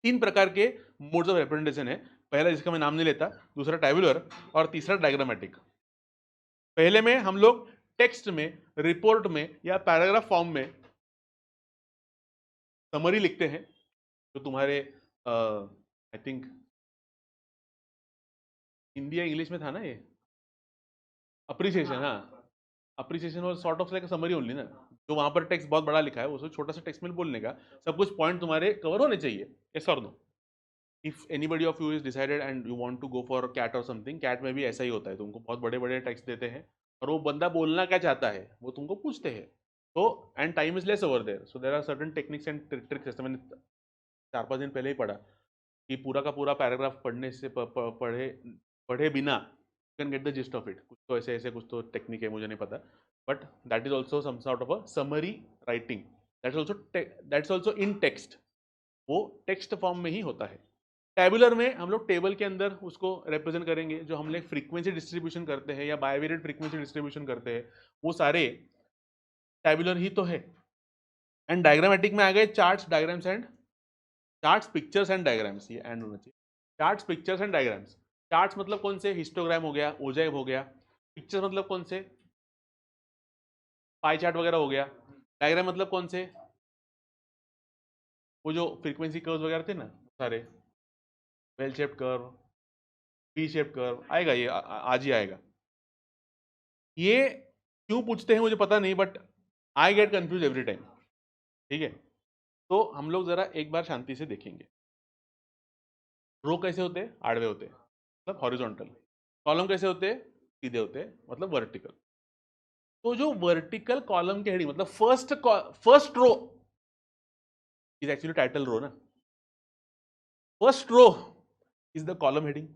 3 प्रकार के मोड्स ऑफ रिप्रेजेंटेशन है, पहला जिसका मैं नाम नहीं लेता, दूसरा टैबुलर और तीसरा डायग्रामेटिक। पहले में हम लोग टेक्स्ट में, रिपोर्ट में या पैराग्राफ फॉर्म में समरी लिखते हैं, जो तुम्हारे आई थिंक हिंदी या इंग्लिश में था ना ये, अप्रिसिएशन। हाँ, अप्रिसिएशन और sort of like summary only ना, जो वहां पर टेक्स्ट बहुत बड़ा लिखा है उसको छोटा सा टेक्स्ट में बोलने का, सब कुछ पॉइंट तुम्हारे कवर होने चाहिए, यस और no. If anybody of you is decided and you want to go for CAT और समथिंग, कैट में भी ऐसा ही होता है, तुमको बहुत बड़े बड़े टेक्स्ट देते हैं और वो बंदा बोलना क्या चाहता है वो तुमको पूछते हैं, तो and time is less over there, so there are certain techniques and tricks. जैसे मैंने 4-5 दिन पहले ही पढ़ा कि पूरा का पूरा पैराग्राफ पढ़ने से पढ़े बिना you can get the gist of it. कुछ तो ऐसे ऐसे कुछ तो टेक्निक है, मुझे नहीं पता, but that is also some sort of a summary writing, that's also in text, वो टेक्स्ट फॉर्म में ही होता है। टेबुलर में हम लोग टेबल के अंदर उसको रिप्रेजेंट करेंगे, जो हम लोग फ्रीक्वेंसी डिस्ट्रीब्यूशन करते हैं या बायवेरिएट फ्रीक्वेंसी डिस्ट्रीब्यूशन करते हैं, वो सारे टेबुलर ही तो है। एंड डायग्रामेटिक में आ गए charts, diagrams and charts, pictures and diagrams, ये एंड होना चाहिए। Charts, pictures and diagrams. Charts मतलब कौन से? हिस्टोग्राम हो गया, ओजाइव हो गया। पिक्चर्स मतलब कौन से? पाई चार्ट वगैरह हो गया। डायग्राम मतलब कौन से, वो जो फ्रीक्वेंसी कर्व वगैरह थे ना सारे, well shaped curve, P shaped curve, आएगा ये आज ही आएगा। ये क्यों पूछते हैं मुझे पता नहीं, but I get confuse every time. ठीक है, तो हम लोग जरा एक बार शांति से देखेंगे। रो कैसे होते हैं, आड़वे होते हैं मतलब हॉरिजॉन्टल। कॉलम कैसे होते हैं, सीधे होते हैं मतलब वर्टिकल। तो जो वर्टिकल कॉलम के हेडिंग मतलब first row is actually title row ना, first row is the column heading,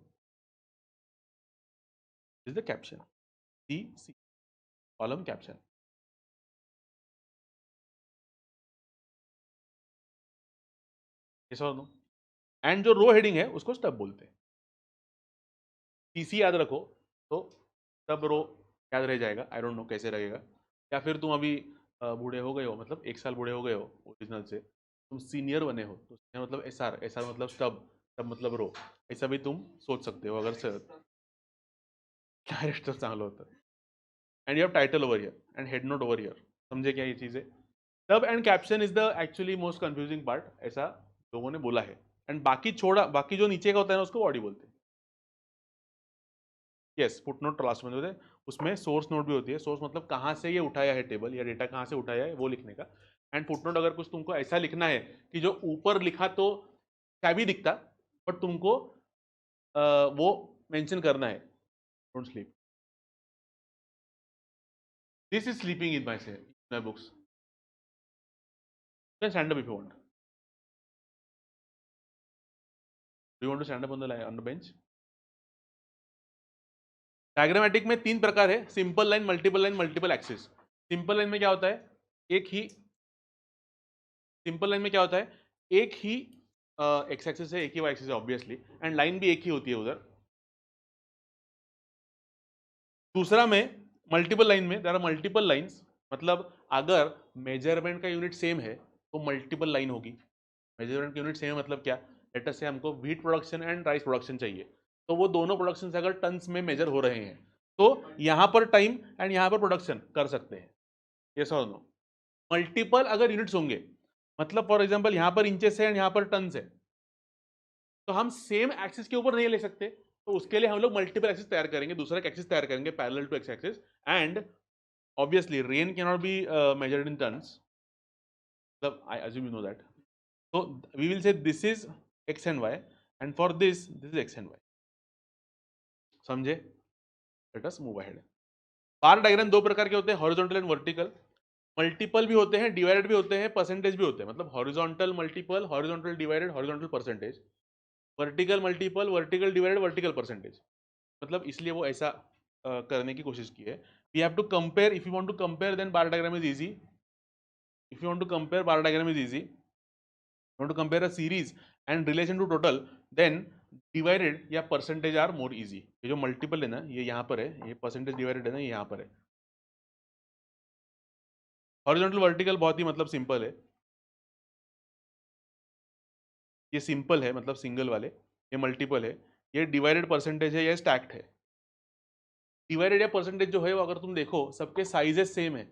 is the caption, see column caption. ऐसा हो, एंड जो रो हेडिंग है उसको स्टब बोलते हैं। टीसी याद रखो तो स्टब रो याद रह जाएगा, आई डोंट नो कैसे रहेगा। या फिर तुम अभी बूढ़े हो गए हो, मतलब 1 साल बूढ़े हो गए हो ओरिजिनल से, तुम सीनियर बने हो तो senior मतलब एसआर, एसआर मतलब स्टब, स्टब मतलब रो, ऐसा भी तुम सोच सकते हो अगर से कैरेक्टर चांगलं होतं। And you have title over here and head note over here. समझे क्या ये चीजें? सब and caption is the actually most confusing part, ऐसा लोगों ने बोला है। एंड बाकी छोड़ा, बाकी जो नीचे का होता है ना उसको बॉडी बोलते हैं। यस, फुट नोट लास्ट में होते हैं, उसमें सोर्स नोट भी होती है। सोर्स मतलब कहाँ से ये उठाया है टेबल या डेटा कहाँ से उठाया है वो लिखने का। एंड फुट नोट अगर कुछ तुमको ऐसा लिखना है कि जो ऊपर लिखा तो क्या भी दिखता, बट तुमको वो मेंशन करना है, don't sleep, this is sleeping in my books, can stand up if you want, do you want to stand up on the bench? Diagrammatic में 3 प्रकार है, simple line, multiple line, multiple axis. Simple line में क्या होता है, एक ही, simple line में क्या होता है, एक ही एक्स एक्सिस है, एक ही वाई एक्सिस है ऑब्वियसली, एंड लाइन भी एक ही होती है उधर। दूसरा में मल्टीपल लाइन में देयर आर मल्टीपल लाइंस, मतलब अगर मेजरमेंट का यूनिट सेम है तो मल्टीपल लाइन होगी। मेजरमेंट का यूनिट सेम है मतलब क्या, लेट अस से हमको wheat production and rice production चाहिए, तो वो दोनों प्रोडक्शन अगर टन्स में मेजर हो रहे हैं तो यहां पर टाइम एंड यहां पर प्रोडक्शन कर सकते हैं, ये और नो। मल्टीपल अगर यूनिट्स होंगे, मतलब फॉर एग्जांपल यहां पर इंचेस है एंड यहां पर टन्स है, तो हम सेम एक्सिस के ऊपर नहीं ले सकते, तो उसके लिए हम लोग मल्टीपल एक्सिस तैयार करेंगे, दूसरा एक एक्सिस तैयार करेंगे parallel to x axis. And obviously rain can not be measured in tons, मतलब I assume you know that. तो we will say this is x and y, and for this this is x and y. समझे? Let us move ahead. Bar diagram दो प्रकार के होते हैं, horizontal and vertical. Multiple भी होते हैं, डिवाइडेड भी होते हैं, परसेंटेज भी होते हैं, मतलब horizontal multiple, horizontal divided, horizontal percentage, vertical multiple, vertical divided, vertical percentage. मतलब इसलिए वो ऐसा करने की कोशिश की है। We have to compare, if you want to compare then bar diagram is easy, if you want to compare bar diagram is easy, want to compare a series and relation to total, then divided या percentage are more easy. ये जो multiple है ना ये यहाँ पर है, ये परसेंटेज डिवाइडेड है ना ये यहाँ पर है। हॉरिजॉन्टल वर्टिकल बहुत ही मतलब सिंपल है, ये सिंपल है मतलब सिंगल वाले, ये मल्टीपल है, ये डिवाइडेड परसेंटेज है, ये स्टैक्ड है। डिवाइडेड या परसेंटेज जो है वो अगर तुम देखो सबके साइजेस सेम है,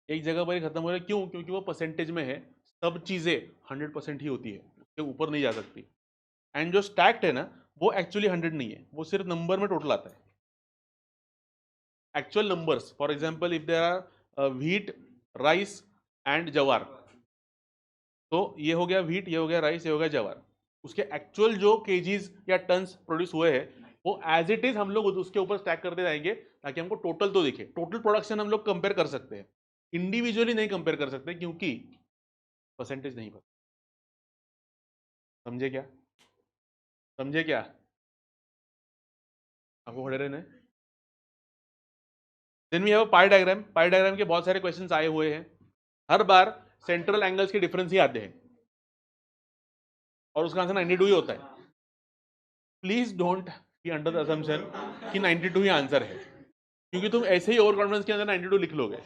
एक जगह पर ही खत्म हो रहा है, क्यों? क्योंकि वो परसेंटेज में है, सब चीजें 100% ही होती है, उसके ऊपर नहीं जा सकती। एंड जो स्टैक्ड है ना वो एक्चुअली 100 नहीं है, वो सिर्फ नंबर में टोटल आता है, actual numbers. For example if there are wheat, rice and jowar, तो ये हो गया व्हीट, ये हो गया राइस, ये हो गया जवार, उसके एक्चुअल जो केजीज या टन्स प्रोड्यूस हुए हैं वो एज इट इज हम लोग उसके ऊपर स्टैक करते जाएंगे, ताकि हमको टोटल तो दिखे। टोटल प्रोडक्शन हम लोग कंपेयर कर सकते हैं, इंडिविजुअली नहीं कंपेयर कर सकते क्योंकि परसेंटेज नहीं पता। समझे क्या? समझे क्या? आपको खड़े रहना है। Then we have a pie diagram. Pie diagram के बहुत सारे क्वेश्चंस आए हुए हैं, हर बार सेंट्रल एंगल्स के डिफरेंस ही आते हैं और उसका आंसर 92 ही होता है। Please don't be under the assumption कि 92 ही आंसर है, क्योंकि तुम ऐसे ही ओवर कॉन्फिडेंस के अंदर 92 लिख लोगे।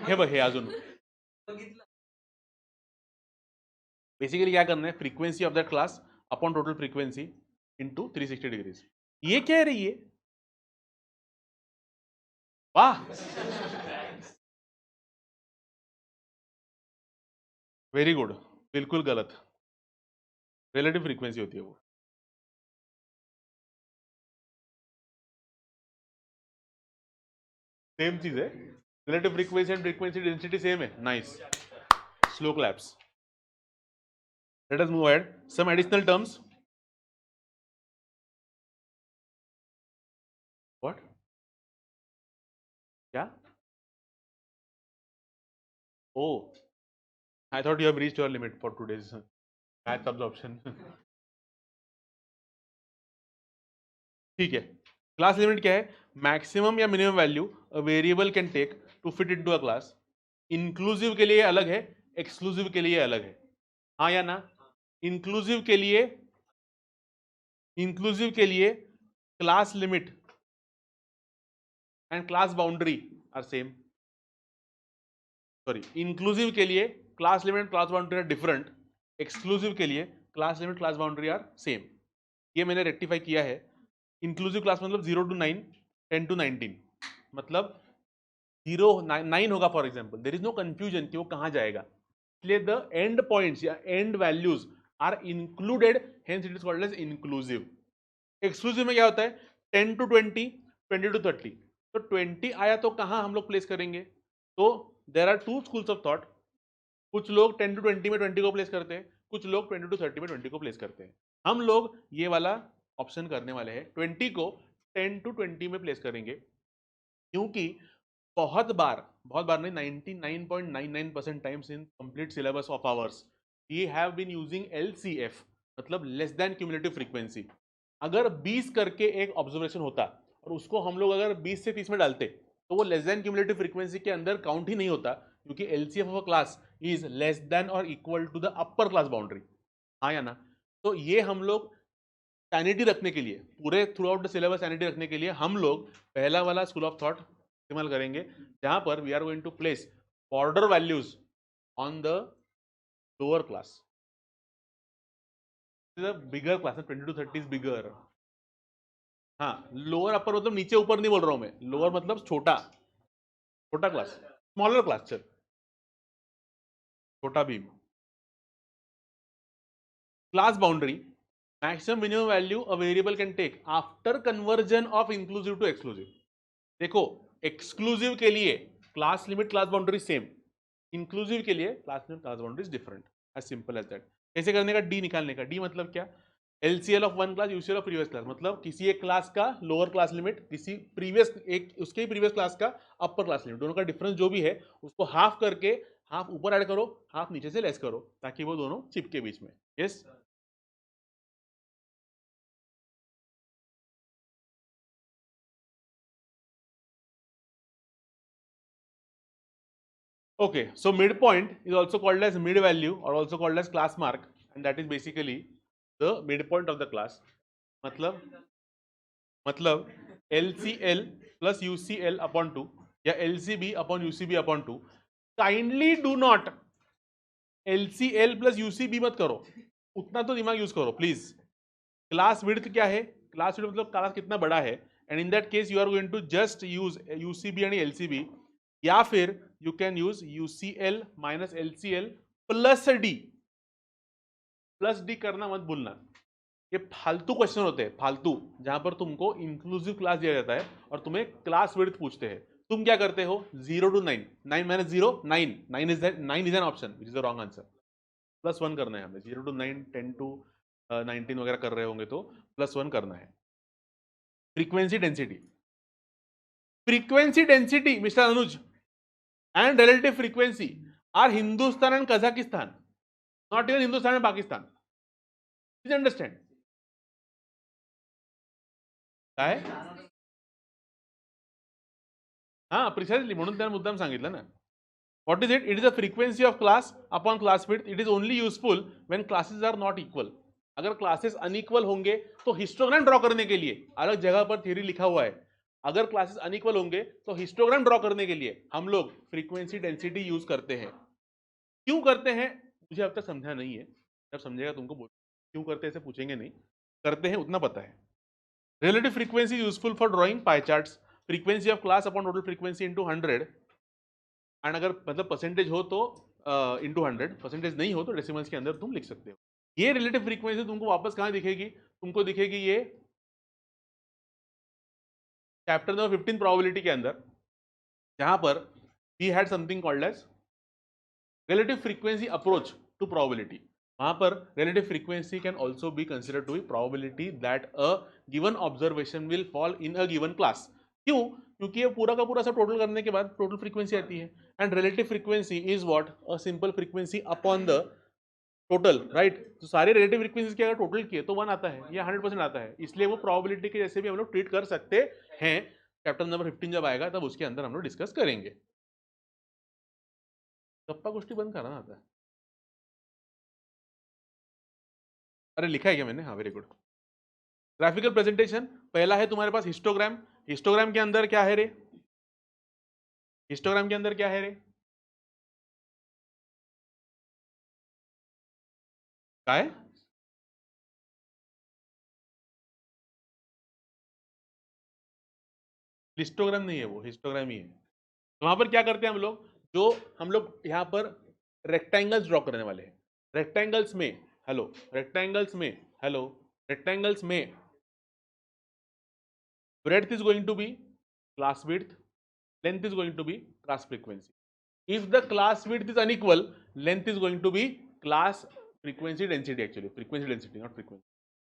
हे बघ हे अजून बेसिकली क्या करना है, frequency of that class upon total frequency into 360 degrees. ये क्या है रे, ये वाह, वेरी गुड, बिल्कुल गलत। रिलेटिव फ्रीक्वेंसी होती है वो। सेम चीज है, relative frequency and frequency density same है। Nice, slow claps. Let us move ahead, some additional terms. What? क्या? Oh, I thought you have reached your limit for today's math absorption. ठीक है, class limit क्या है? Maximum या minimum value a variable can take to fit into a class. Inclusive के लिए अलग है, एक्सक्लूसिव के लिए अलग है, हाँ या ना? इंक्लूसिव के लिए, इंक्लूसिव के लिए class limit and class boundary are same. Sorry, inclusive के लिए class limit class boundary are different, exclusive के लिए class limit class boundary are same. ये मैंने रेक्टिफाई किया है। इंक्लूसिव क्लास मतलब 0 to 9, 10 to 19, मतलब 0 9 होगा for example, there is no confusion कि वो कहां जाएगा, इसलिए द एंड पॉइंट्स या end values are included, hence it is called as inclusive. Exclusive में क्या होता है? 10 to 20, 20 to 30। तो 20 आया तो कहां हम लोग प्लेस करेंगे? तो there are two schools of thought. कुछ लोग 10 to 20 में 20 को प्लेस करते हैं, कुछ लोग 20 to 30 में 20 को प्लेस करते हैं। हम लोग ये वाला ऑप्शन करने वाले हैं, 20 को 10 to 20 में प्लेस करेंगे, क्योंकि बहुत बार नहीं, 99.99% times in complete syllabus of ours we have been using LCF, मतलब लेस देन क्यूमुलेटिव फ्रीक्वेंसी। अगर 20 करके एक ऑब्जर्वेशन होता और उसको हम लोग अगर 20 से 30 में डालते तो वो लेस देन क्यूमुलेटिव फ्रीक्वेंसी के अंदर काउंट ही नहीं होता, क्योंकि LCF of a class is less than और equal to the upper class boundary, हाँ या ना? तो ये हम लोग सैनिटी रखने के लिए, पूरे through out the syllabus sanity रखने के लिए हम लोग पहला वाला स्कूल ऑफ थॉट इस्तेमाल करेंगे, जहां पर we are going to place border values on the lower class. Bigger class, 20 to 30 is bigger. हाँ, लोअर अपर मतलब नीचे ऊपर नहीं बोल रहा हूं मैं, लोअर मतलब छोटा, छोटा क्लास, स्मॉलर क्लास, चल छोटा भी। Class boundary, maximum minimum value a variable can take after conversion of inclusive to exclusive. देखो, एक्सक्लूसिव के लिए class limit class boundary same, inclusive के लिए class limit class boundary different, as simple as that. कैसे करने का? D निकालने का। डी मतलब क्या? LCL of one class, UCL of previous class, मतलब किसी एक क्लास का लोअर क्लास लिमिट, किसी प्रीवियस एक उसके ही प्रीवियस क्लास का अपर क्लास लिमिट, दोनों का डिफरेंस जो भी है उसको हाफ करके, हाफ ऊपर ऐड करो, हाफ नीचे से लेस करो, ताकि वो दोनों चिपके बीच में। Yes, okay, so midpoint is also called as mid value or also called as class mark, and that is basically the midpoint of the class। मतलब मतलब LCL plus UCL upon 2 या LCB upon UCB upon 2। Kindly do not LCL plus UCB मत करो, उतना तो दिमाग use करो please. Class width क्या है? क्लास विड्थ मतलब क्लास कितना बड़ा है, and in that case you are going to just use UCB and LCB, या फिर you can use UCL minus LCL plus D। Plus D करना मत भूलना, ये फालतू क्वेश्चन होते हैं, फालतू, जहां पर तुमको इंक्लूसिव क्लास दिया जाता है और तुम्हें क्लास विड्थ पूछते हैं। तुम क्या करते हो? 0 to 9, 9 minus 0 9, 9 is an option which is the wrong answer. +1 करना है हमें, 0 to 9, 10 to 19 वगैरह कर रहे होंगे तो +1 करना है। Frequency density, frequency density mister Anuj and relative frequency are Hindustan and Kazakhstan, not even Hindustan and Pakistan. Please understand. काय? हाँ, प्रिसाइजली, म्हणून त्याने मुद्दाम सांगितलं ना। What is it? It is the frequency of class upon class width. It is only useful when classes are not equal. अगर classes unequal होंगे तो हिस्टोग्राम ड्रॉ करने के लिए अलग जगह पर थ्योरी लिखा हुआ है, अगर क्लासेस अनइक्वल होंगे तो हिस्टोग्राम ड्रॉ करने के लिए हम लोग फ्रीक्वेंसी डेंसिटी यूज करते हैं। क्यों करते हैं मुझे अब तक समझा नहीं है, जब समझेगा तुमको बोल, क्यों करते हैं ऐसे पूछेंगे नहीं, करते हैं उतना पता है। Relative frequency useful for drawing pie charts, frequency of class upon total frequency into 100, and अगर मतलब परसेंटेज हो तो इंटू 100, परसेंटेज नहीं हो तो डेसिमल्स के अंदर तुम लिख सकते हो। ये रिलेटिव फ्रीक्वेंसी तुमको वापस कहाँ दिखेगी? तुमको दिखेगी ये चैप्टर नंबर 15 प्रोबेबिलिटी के अंदर, जहां पर we had something called as relative frequency approach to probability. वहां पर relative frequency can also be considered to be probability that a given observation will fall in a given class. क्यों? क्योंकि ये पूरा का पूरा सब टोटल करने के बाद टोटल फ्रीक्वेंसी आती है, and relative frequency is what? A simple frequency upon the total, right? तो सारे रिलेटिव फ्रीक्वेंसी के अगर टोटल किए तो 1 आता है या 100% आता है, इसलिए वो प्रोबेबिलिटी के जैसे भी हम लोग ट्रीट कर सकते हैं। चैप्टर नंबर 15 जब आएगा तब उसके अंदर हम लोग डिस्कस करेंगे। गप्पा गोष्ठी बंद करना आता है। अरे लिखा है क्या मैंने? हाँ, वेरी गुड। ग्राफिकल प्रेजेंटेशन पहला है तुम्हारे पास हिस्टोग्राम। हिस्टोग्राम के अंदर क्या है रे? हिस्टोग्राम के अंदर क्या है रे? क्या है? हिस्टोग्राम नहीं है, वो हिस्टोग्राम ही है। तो वहां पर क्या करते हैं हम लोग? जो हम लोग यहाँ पर रेक्टेंगल्स ड्रॉ करने वाले हैं, रेक्टेंगल्स में, हेलो, रेक्टेंगल्स में, हेलो, रेक्टेंगल्स में breadth is going to be class width, length is going to be class frequency. If the class width is unequal, length is going to be class frequency density, actually frequency density not frequency,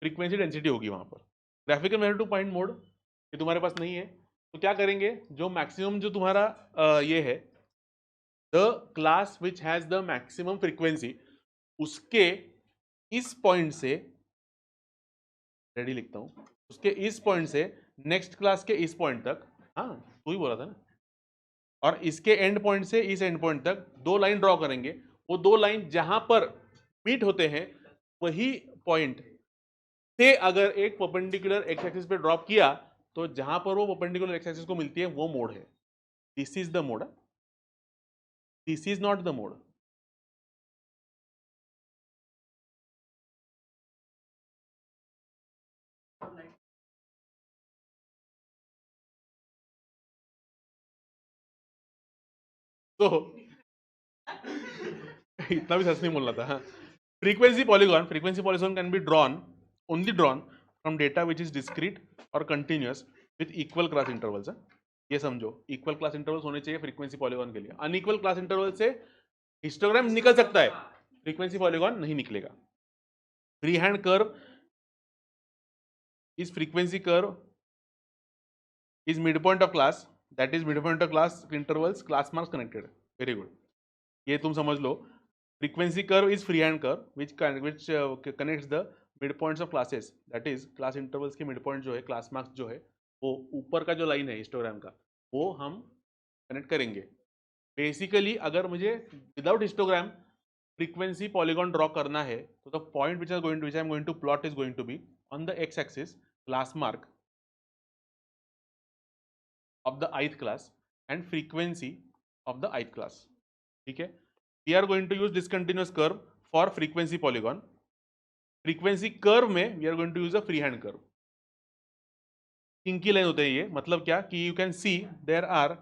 frequency density होगी वहां पर। Graphical method two point mode ये तुम्हारे पास नहीं है, तो क्या करेंगे? जो मैक्सिमम जो तुम्हारा ये है, the class which has the maximum frequency, उसके इस पॉइंट से, रेडी लिखता हूं, उसके इस पॉइंट से नेक्स्ट क्लास के इस पॉइंट तक, हाँ तू ही बोला था ना, और इसके एंड पॉइंट से इस एंड पॉइंट तक दो लाइन ड्रॉ करेंगे। वो दो लाइन जहां पर मीट होते हैं वही पॉइंट से अगर एक परपेंडिकुलर एक्स एक्सिस पे ड्रॉप किया तो जहां पर वो परपेंडिकुलर एक्स एक्सिस को मिलती है वो मोड है। This is the mode, this is not the mode. तो इतना भी सच नहीं बोलना था। हाँ, frequency polygon can be only drawn from data which is discrete or continuous with equal class intervals। ये समझो, इक्वल क्लास इंटरवल्स होने चाहिए फ्रीक्वेंसी पॉलीगॉन के लिए। अनइक्वल क्लास इंटरवल से हिस्टोग्राम निकल सकता है, फ्रीक्वेंसी पॉलीगॉन नहीं निकलेगा। Free hand curve is frequency curve is mid point of class, that is mid point of class intervals, class marks connected. Very good, ये तुम समझ लो। frequency curve is free hand curve which connects the midpoints of classes, that is class intervals के midpoint जो है, class marks जो है, वो ऊपर का जो लाइन है हिस्टोग्राम का, वो हम कनेक्ट करेंगे। बेसिकली अगर मुझे without histogram frequency polygon draw करना है तो the point which I am going to plot is going to be on the x axis class mark of the ith class and frequency of the ith class. ठीक है, we are going to use discontinuous curve for frequency polygon। frequency curve में we are going to use a free hand curve। Kinky line होते हैं ये, मतलब क्या कि you can see there are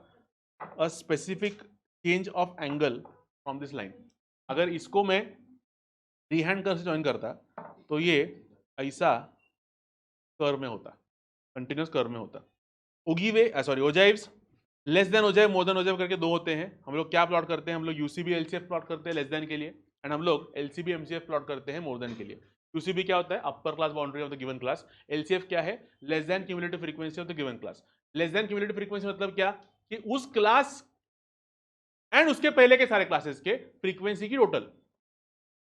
a specific change of angle from this line। अगर इसको मैं फ्री हैंड कर्व से ज्वाइन करता तो ये ऐसा कर्व में होता, कंटिन्यूस कर्व में होता। Ogive sorry ogives, less than ogive, more than ogive करके दो होते हैं। हम लोग क्या प्लॉट करते हैं? हम लोग यूसीबी एलसीएफ प्लॉट करते हैं लेस देन के लिए, एंड हम लोग एलसीबी एमसीएफ प्लॉट करते हैं मोर देन के लिए। यूसीबी क्या होता है? अपर class boundary of the given class. LCF क्या है? Less than cumulative frequency of the given class. Less than cumulative frequency मतलब क्या कि उस क्लास एंड उसके पहले के सारे क्लासेस के फ्रीक्वेंसी की total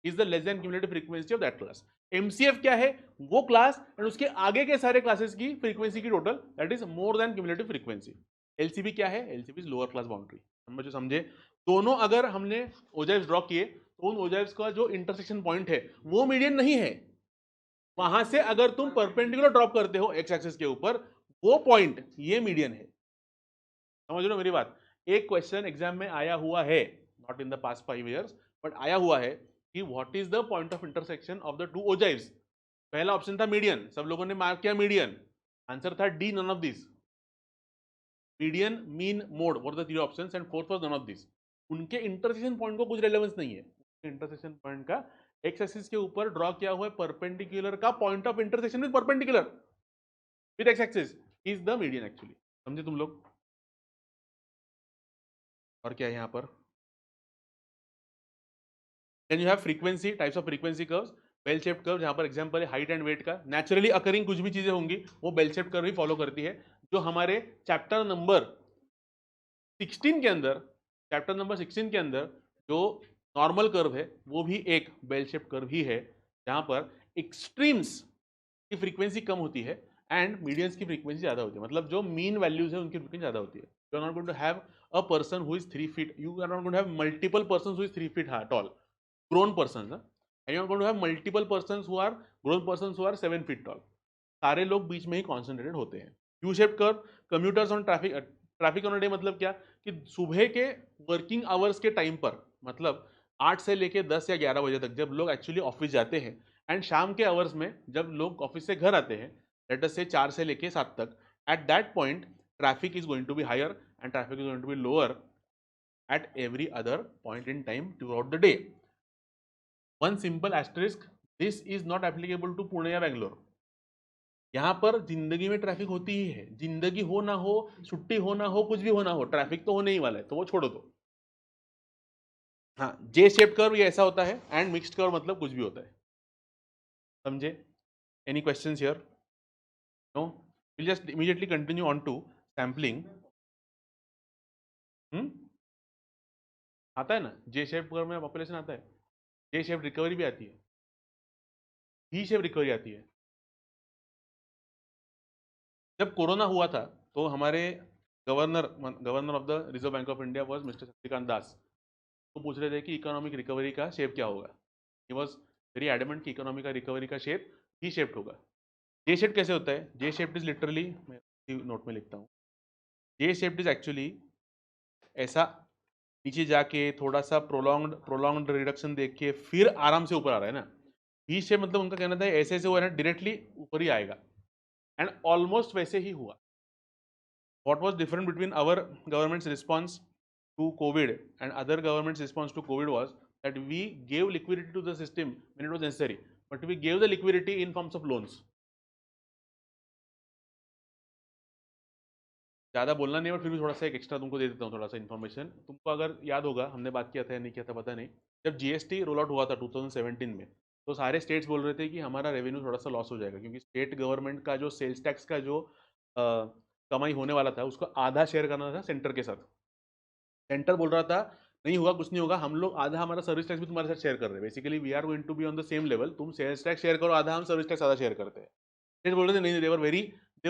is the less than cumulative frequency of that class. MCF क्या है? वो क्लास एंड उसके आगे के सारे क्लासेस की फ्रीक्वेंसी की total, that is more than cumulative frequency. LCB क्या है? LCB is lower class boundary. समझो, समझे? दोनों अगर हमने ओजाइव्स ड्रॉ किए तो उन ओजाइव्स का जो इंटरसेक्शन पॉइंट है वो मीडियन नहीं है। वहां से अगर तुम परपेंडिकुलर ड्रॉप करते हो एक्स एक्सिस के ऊपर, वो पॉइंट ये मीडियन है। समझ लो मेरी बात। एक क्वेश्चन एग्जाम में आया हुआ है, not in the past 5 years, but आया हुआ है कि what is the point of intersection of the two ogives. पहला ऑप्शन था मीडियन, सब लोगों ने मार्क किया मीडियन, आंसर था D, none of this. Median, mean, mode were the three options and fourth was none of this. उनके intersection point को कुछ रेलेवेंस नहीं है। इंटरसेक्शन पॉइंट का एक्स एक्सिस के ऊपर ड्रॉ किया हुआ है परपेंडिकुलर का point of intersection with perpendicular with x axis is the median actually. समझे तुम लोग? और क्या है यहाँ पर? Then you have frequency, types of frequency curves, bell shaped curve, जहां पर एग्जांपल है हाइट एंड वेट का। नेचुरली अकरिंग कुछ भी चीजें होंगी वो बेल शेप्ड कर्व ही फॉलो करती है। जो हमारे चैप्टर नंबर 16 के अंदर, चैप्टर नंबर 16 के अंदर जो नॉर्मल कर्व है वो भी एक बेल शेप्ड कर्व ही है, जहां पर एक्सट्रीम्स की फ्रीक्वेंसी कम होती है एंड मीडियंस की फ्रीक्वेंसी ज्यादा होती है। मतलब जो मीन वैल्यूज है उनकी फ्रीक्वेंसी ज्यादा होती है। You are not going to have a person who is 3 feet, you are not going to have multiple person who is 3 feet tall, grown persons, and you are going to have multiple persons who are grown persons who are 7 feet tall. सारे लोग बीच में ही concentrated होते हैं। U shape curve, commuters on traffic, traffic on day मतलब क्या कि सुबह के वर्किंग आवर्स के टाइम पर, मतलब 8 से लेके 10 या 11 बजे तक जब लोग एक्चुअली ऑफिस जाते हैं, एंड शाम के आवर्स में जब लोग ऑफिस से घर आते हैं, लेट अस से 4 से लेके 7 तक, at that point traffic is going to be higher and traffic is going to be lower at every other point in time throughout the day. One simple asterisk, this is not applicable to Pune या बैंगलोर। यहां पर जिंदगी में traffic होती ही है, जिंदगी हो ना हो, छुट्टी हो ना हो, कुछ भी हो ना हो, ट्रैफिक तो होने ही वाला है, तो वो छोड़ो दो। हाँ, जे शेप्ड कर्व ये ऐसा होता है एंड मिक्स्ड कर्व मतलब कुछ भी होता है। समझे? Any questions here? No? Will just immediately continue on to sampling. आता है ना, जे शेप्ड कर्व में पॉपुलेशन आता है, जे शेप्ड रिकवरी भी आती है, वी शेप रिकवरी आती है। जब कोरोना हुआ था तो हमारे governor of the Reserve Bank of India was Mister Shaktikanta Das. वो पूछ रहे थे कि इकोनॉमिक रिकवरी का शेप क्या होगा। ही वाज वेरी एडमेंट कि इकोनॉमिक का रिकवरी का शेप ही शेप्ड होगा। जे शेप्ड कैसे होता है? जे शेप्ड इज लिटरली, मैं नोट में लिखता हूँ, जे शेप्ड इज एक्चुअली ऐसा नीचे जाके थोड़ा सा प्रोलॉन्ग्ड रिडक्शन देख के फिर आराम से ऊपर आ रहा है ना। वी शेप मतलब उनका कहना था ऐसे ऐसे हुआ है ना, डायरेक्टली ऊपर ही आएगा, एंड ऑलमोस्ट वैसे ही हुआ। What was different between our government's response to COVID and other government's response to COVID was that we gave liquidity to the system when it was necessary, but we gave the liquidity in forms of loans. ज़्यादा बोलना नहीं, और फिर भी थोड़ा सा एक extra तुमको दे देता हूँ, थोड़ा सा इन्फॉर्मेशन। तुमको अगर याद होगा, हमने बात किया था या नहीं किया था पता नहीं, जब जीएसटी रोल आउट हुआ था 2017 में, तो सारे स्टेट्स बोल रहे थे कि हमारा रेवेन्यू थोड़ा सा लॉस हो जाएगा, क्योंकि स्टेट गवर्नमेंट का जो सेल्स टैक्स का जो कमाई होने वाला था उसको आधा शेयर करना था सेंटर के साथ। सेंटर बोल रहा था नहीं हुआ, कुछ नहीं होगा, हम लोग आधा हमारा सर्विस टैक्स भी तुम्हारे साथ शेयर कर रहे हैं, basically we are going to be on the same level, तुम सेल्स टैक्स शेयर करो आधा, हम सर्विस टैक्स आधा शेयर करते हैं। स्टेट बोल रहे थे नहीं, they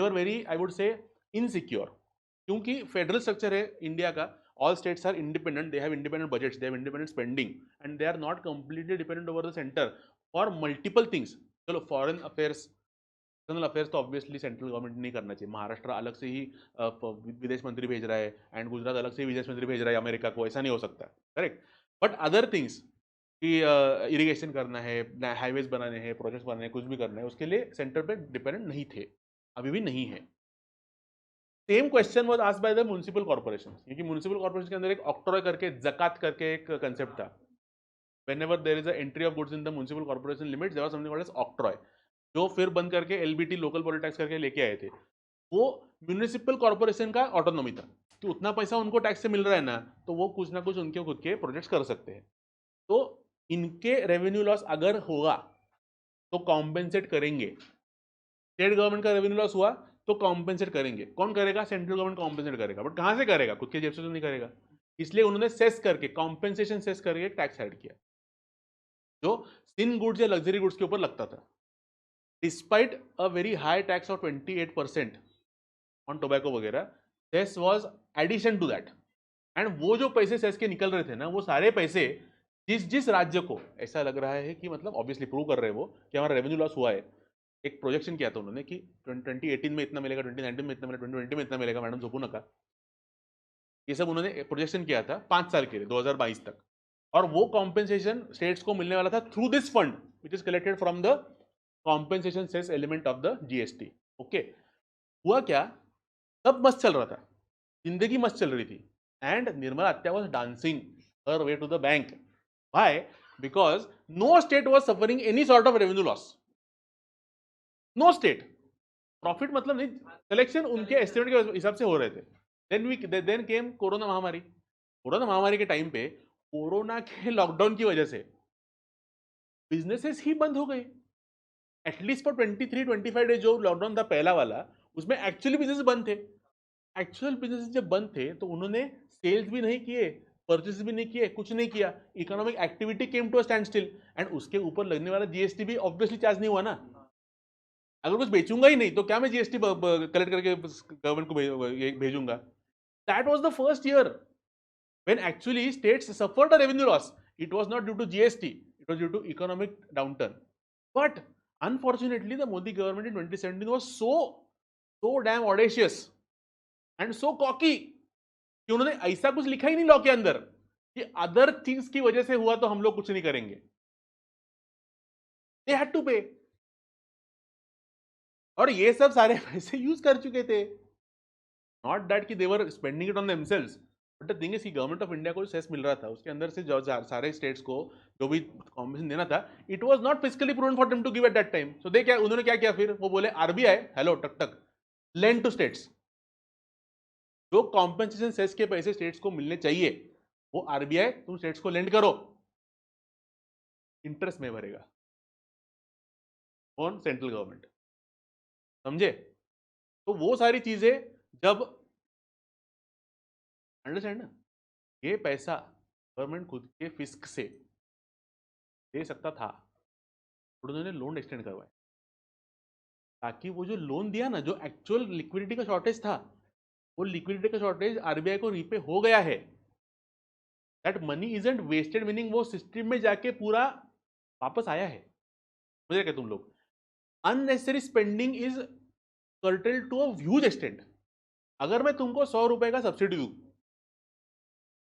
were very I would say insecure, क्योंकि फेडरल स्ट्रक्चर है इंडिया का, all states are independent, they have independent budgets, they have independent spending, and they are not completely dependent over the centre for multiple things. चलो foreign affairs, external affairs तो obviously central government नहीं करना चाहिए, महाराष्ट्र अलग से ही विदेश मंत्री भेज रहा है एंड गुजरात अलग से ही विदेश मंत्री भेज रहा है अमेरिका को, ऐसा नहीं हो सकता, करेक्ट। बट अदर थिंग्स कि इरिगेशन करना है, हाईवेज बनाने हैं, प्रोजेक्ट्स बनाने हैं, कुछ भी करना है, उसके लिए सेंटर पे डिपेंडेंट नहीं थे, अभी भी नहीं है। Same question was asked by the municipal corporation, क्योंकि म्युनिसिपल कॉर्पोरेशन के अंदर एक ऑक्ट्रॉय करके, जकात करके एक कंसेप्ट था। whenever there is a entry of goods in the municipal corporation limits, there was something called as octroi, जो फिर बंद करके एलबीटी लोकल बॉडी टैक्स करके लेके आए थे। वो म्यूनिसिपल कॉर्पोरेशन का ऑटोनॉमी था कि उतना पैसा उनको टैक्स से मिल रहा है ना, तो वो कुछ ना कुछ उनके खुद के प्रोजेक्ट्स कर सकते हैं। तो इनके रेवेन्यू लॉस अगर होगा तो कॉम्पेंसेट करेंगे। स्टेट गवर्नमेंट का रेवेन्यू लॉस हुआ तो कॉम्पेंसेट करेंगे। कौन करेगा? सेंट्रल गवर्नमेंट कॉम्पेंसेट करेगा, बट कहां से करेगा? खुद के जेब से तो नहीं करेगा, इसलिए उन्होंने सेस करके, कॉम्पेंसेशन सेस करके टैक्स ऐड किया, जो सिन गुड्स या लग्जरी गुड्स के ऊपर लगता था। Despite a very high tax of 28% on tobacco वगैरह, cess was addition to that, and वो जो पैसे सेस के निकल रहे थे ना, वो सारे पैसे जिस जिस राज्य को ऐसा लग रहा है कि, मतलब ऑब्वियसली प्रूव कर रहे हैं वो कि हमारा रेवेन्यू लॉस हुआ है, एक प्रोजेक्शन किया था उन्होंने कि 2018 में इतना मिलेगा, 2019 में इतना मिलेगा, 2020 में इतना मिलेगा, मैडम झोपू नका, ये सब उन्होंने प्रोजेक्शन किया था 5 साल के लिए, 2022 तक, और वो कॉम्पेंसेशन स्टेट्स को मिलने वाला था through this fund which is collected from the compensation cess element of the GST. Okay, हुआ क्या, सब मस्त चल रहा था, जिंदगी मस्त चल रही थी, एंड निर्मला आत्या was dancing her way to the bank. Why? Because no state was suffering any sort of revenue loss. No state. Profit मतलब नहीं, कलेक्शन उनके एस्टिमेट के हिसाब से हो रहे थे. देन केम कोरोना महामारी. कोरोना महामारी के टाइम पे कोरोना के लॉकडाउन की वजह से बिजनेसेस ही बंद हो गए. एटलीस्ट फॉर 23-25 डेज जो लॉकडाउन था पहला वाला, उसमें एक्चुअली बिजनेस बंद थे. एक्चुअल बिजनेस जब बंद थे तो उन्होंने सेल्स भी नहीं किए, परचेस भी नहीं किए, कुछ नहीं किया. Economic activity came to a standstill. And उसके ऊपर लगने वाला जीएसटी भी ऑब्वियसली चार्ज नहीं हुआ ना. अगर कुछ बेचूंगा ही नहीं तो क्या मैं जीएसटी कलेक्ट करके गवर्नमेंट को भेजूंगा. That was the first year when actually states suffered a revenue loss. It was not due to GST, it was due to economic downturn. But unfortunately the Modi government in 2017 was so damn audacious and so cocky कि उन्होंने ऐसा कुछ लिखा ही नहीं law के अंदर कि other things की वजह से हुआ तो हम लोग कुछ नहीं करेंगे. They had to pay. और ये सब सारे पैसे यूज कर चुके थे. नॉट दैट कि they were spending it on themselves. But the thing is कि गवर्नमेंट ऑफ इंडिया को जो सेस मिल रहा था उसके अंदर से जो सारे स्टेट्स को जो भी कॉम्बिनेशन देना था, it was not physically proven for them to give at that time. So they क्या उन्होंने क्या किया, फिर वो बोले आरबीआई हेलो टक टक लेंड टू स्टेट्स. जो कॉम्पेंसेशन सेस के पैसे स्टेट्स को मिलने चाहिए वो आरबीआई तुम स्टेट्स को लेंड करो, इंटरेस्ट में भरेगा. कौन? Central government. समझे? तो वो सारी चीजें जब अंडरस्टैंड ना, ये पैसा गवर्नमेंट खुद के फिस्क से दे सकता था, और उन्होंने लोन एक्सटेंड करवाए ताकि वो जो लोन दिया ना, जो एक्चुअल लिक्विडिटी का शॉर्टेज था, वो लिक्विडिटी का शॉर्टेज आरबीआई को रीपे हो गया है. That money isn't wasted, meaning वो सिस्टम में जाके पूरा वापस आया है. मुझे क्या तुम लोग, unnecessary spending is curtailed to a huge extent. अगर मैं तुमको 100 रुपए का सब्सिडी दूं,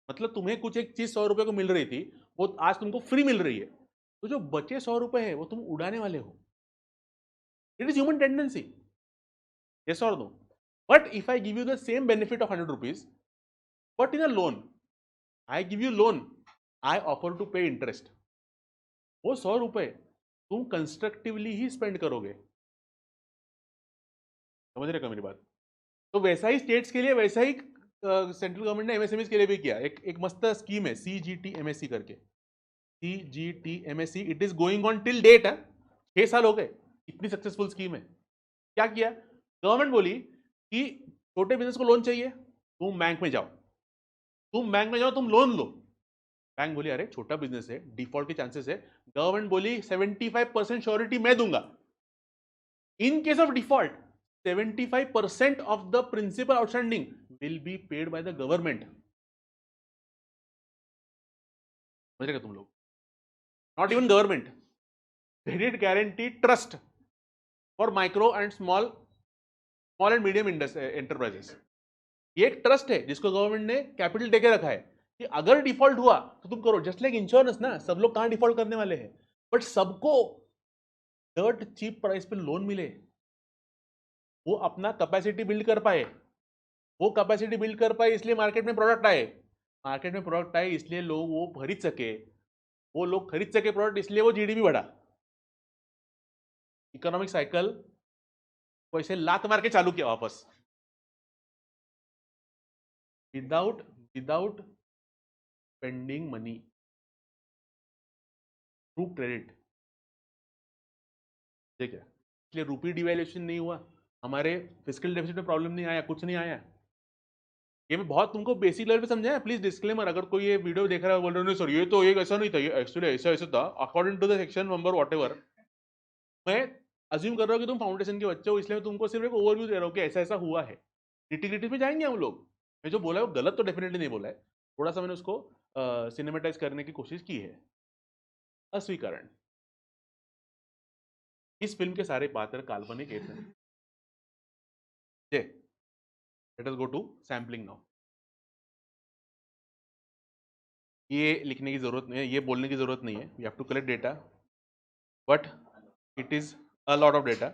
मतलब तुम्हें कुछ एक चीज 100 रुपए को मिल रही थी, वो आज तुमको फ्री मिल रही है, तो जो बचे 100 रुपए है वो तुम उड़ाने वाले हो. It is human tendency. yes or no? But if I give you the same benefit of 100 rupees, but in a loan, I give you loan, I offer to pay interest. वो 100 रुपए तुम कंस्ट्रक्टिवली ही spend करोगे. समझ रहे हो मेरी बात? तो वैसा ही स्टेट्स के लिए, वैसा ही सेंट्रल गवर्नमेंट ने एमएसएमई के लिए भी किया. एक मस्त स्कीम है CGTMSE करके. CGTMSE, it is going on till date. 6 साल हो गए. इतनी सक्सेसफुल स्कीम है. क्या किया गवर्नमेंट? बोली कि छोटे बिजनेस को लोन चाहिए, तुम बैंक में जाओ, तुम बैंक में जाओ, तुम लोन लो. बैंक बोली अरे छोटा बिजनेस है, डिफॉल्ट के चांसेस है. गवर्नमेंट बोली 75% श्योरिटी मैं दूंगा. In case of default 75% of the principal outstanding will be paid by the government. समझ रहे तुम लोग? Not even government, credit guarantee trust for micro and small and medium enterprises. ये एक ट्रस्ट है जिसको गवर्नमेंट ने कैपिटल देके रखा है कि अगर डिफॉल्ट हुआ तो तुम करो. जस्ट लाइक इंश्योरेंस ना, सब लोग कहां डिफॉल्ट करने वाले हैं, बट सबको डर्ट चीप प्राइस पे लोन मिले, वो अपना कैपेसिटी बिल्ड कर पाए. वो कैपेसिटी बिल्ड कर पाए इसलिए मार्केट में प्रोडक्ट आए. मार्केट में प्रोडक्ट आए इसलिए लोग वो खरीद सके. वो लोग खरीद सके प्रोडक्ट इसलिए वो जीडीपी बढ़ा. इकोनॉमिक साइकिल को ऐसे लात मार के चालू किया वापस. Without spending money through credit. ठीक है, इसलिए रूपी डिवैल्यूएशन नहीं हुआ, हमारे फिस्कल डेफिसिट में प्रॉब्लम नहीं आया, कुछ नहीं आया. ये मैं बहुत तुमको बेसिक लेवल पे समझाया. प्लीज डिस्क्लेमर, अगर कोई ये वीडियो देख रहा है बोल रहे हो सर ये तो एक ऐसा नहीं था, ये एक्चुअली ऐसा ऐसा था according to the section number whatever. मैं अज्यूम कर रहा हूँ कि तुम फाउंडेशन के बच्चे हो, इसलिए मैं तुमको सिर्फ एक ओवरव्यू दे रहा हूँ कि ऐसा ऐसा हुआ है. निटी-ग्रिटी में जाएंगे हम लोग. मैं जो बोला है वो गलत तो डेफिनेटली नहीं बोला है, थोड़ा सा मैंने उसको सिनेमेटाइज करने की कोशिश की है. अस्वीकरण. इस फिल्म के सारे पात्र काल्पनिक थे. Let us go to sampling now. ये लिखने की जरूरत नहीं है, ये बोलने की जरूरत नहीं है. You have to collect data, but it is a lot of data.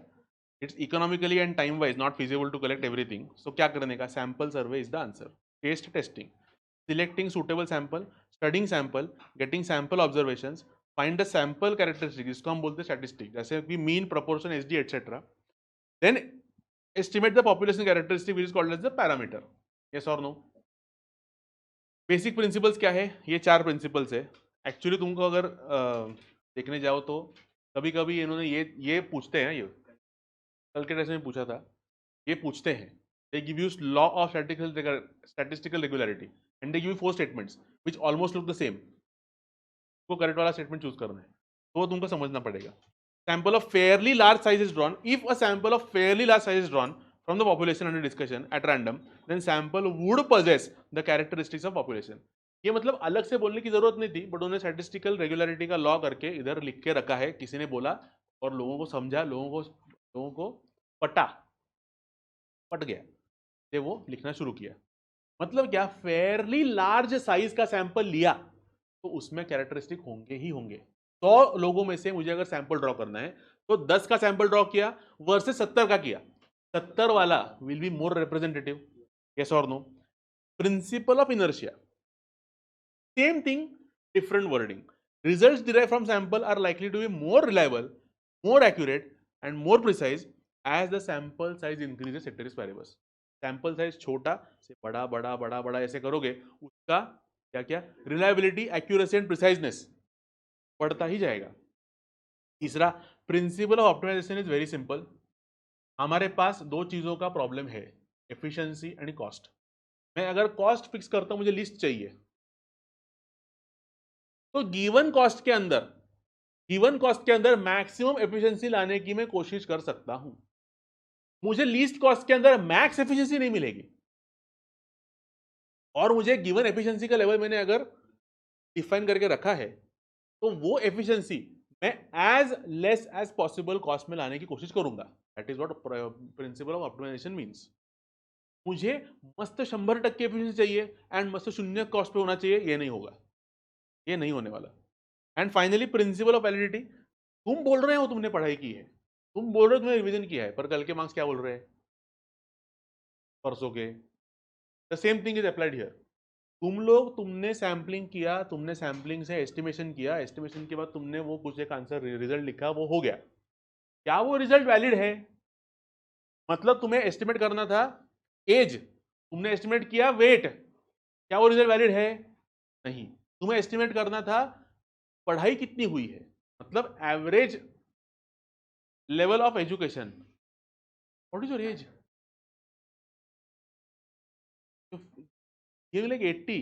It's economically and time wise not feasible to collect everything. So क्या करने का, sample survey is the answer. Test testing, selecting suitable sample, studying sample, getting sample observations, find the sample characteristic, जिसको हम बोलते हैं statistic, जैसे कि mean, proportion, SD etcetera. Then estimate the population characteristic which is called as the parameter. Yes और no. Basic principles क्या है, ये 4 प्रिंसिपल्स है. एक्चुअली तुमको अगर देखने जाओ तो कभी कभी इन्होंने ये पूछते हैं, ये कल के टेस्ट में पूछा था, ये पूछते हैं. They give you law of statistical regularity and they give you 4 statements which almost look the same. को करेक्ट वाला स्टेटमेंट चूज करना है, तो वो तुमको समझना पड़ेगा. Sample of fairly large size is drawn. If a sample of fairly large size is drawn from the population under discussion at random, then sample would possess the characteristics of population. ये मतलब अलग से बोलने की जरूरत नहीं थी, but उन्होंने स्टैटिस्टिकल रेगुलरिटी का लॉ करके इधर लिख के रखा है. किसी ने बोला और लोगों को समझा, लोगों को पट गया, तो वो लिखना शुरू किया. मतलब क्या, फेयरली लार्ज साइज का सैंपल लिया तो उसमें कैरेक्टरिस्टिक होंगे ही होंगे. 100 लोगों में से मुझे अगर सैंपल ड्रॉ करना है तो 10 का सैंपल ड्रॉ किया वर्सेस 70 का किया, 70 वाला will be more representative. Yes और no. Principle of inertia, same thing, different wording. Results derived from sample are likely to be more reliable, more accurate and more precise as the sample size increases ceteris paribus. Sample size छोटा से बड़ा बड़ा बड़ा बड़ा ऐसे करोगे, उसका क्या क्या रिलायबिलिटी, एक्यूरेसी एंड प्रिसाइजनेस बढ़ता ही जाएगा. तीसरा, principle of optimization is very simple. हमारे पास 2 चीजों का प्रॉब्लम है, एफिशिएंसी एंड कॉस्ट. मैं अगर कॉस्ट फिक्स करता हूं, मुझे लिस्ट चाहिए, तो गिवन कॉस्ट के अंदर मैक्सिमम एफिशिएंसी लाने की मैं कोशिश कर सकता हूं. मुझे लीस्ट कॉस्ट के अंदर मैक्स एफिशिएंसी नहीं मिलेगी. और मुझे गिवन एफिशिएंसी का लेवल मैंने अगर डिफाइन करके रखा है, तो वो एफिशिएंसी मैं as less as possible cost में लाने की कोशिश करूंगा. That is what principle of optimization means. मुझे मस्त 100% एफिशिएंसी चाहिए एंड मस्त 0 कॉस्ट पे होना चाहिए, ये नहीं होगा, ये नहीं होने वाला. And finally, principle of validity. तुम बोल रहे हो तुमने पढ़ाई की है, तुम बोल रहे हो तुमने रिवीजन किया है, पर कल के मार्क्स क्या बोल रहे हैं, परसों के. The same thing is applied here. तुमने सैम्पलिंग किया, तुमने सैम्पलिंग से एस्टिमेशन किया, एस्टिमेशन के बाद तुमने वो कुछ एक आंसर रिजल्ट लिखा, वो हो गया. क्या वो रिजल्ट वैलिड है? मतलब तुम्हें एस्टिमेट करना था एज, तुमने एस्टिमेट किया वेट, क्या वो रिजल्ट वैलिड है? नहीं. तुम्हें एस्टिमेट करना था पढ़ाई कितनी हुई है, मतलब average level of education. What is your age? ये लाइक 80.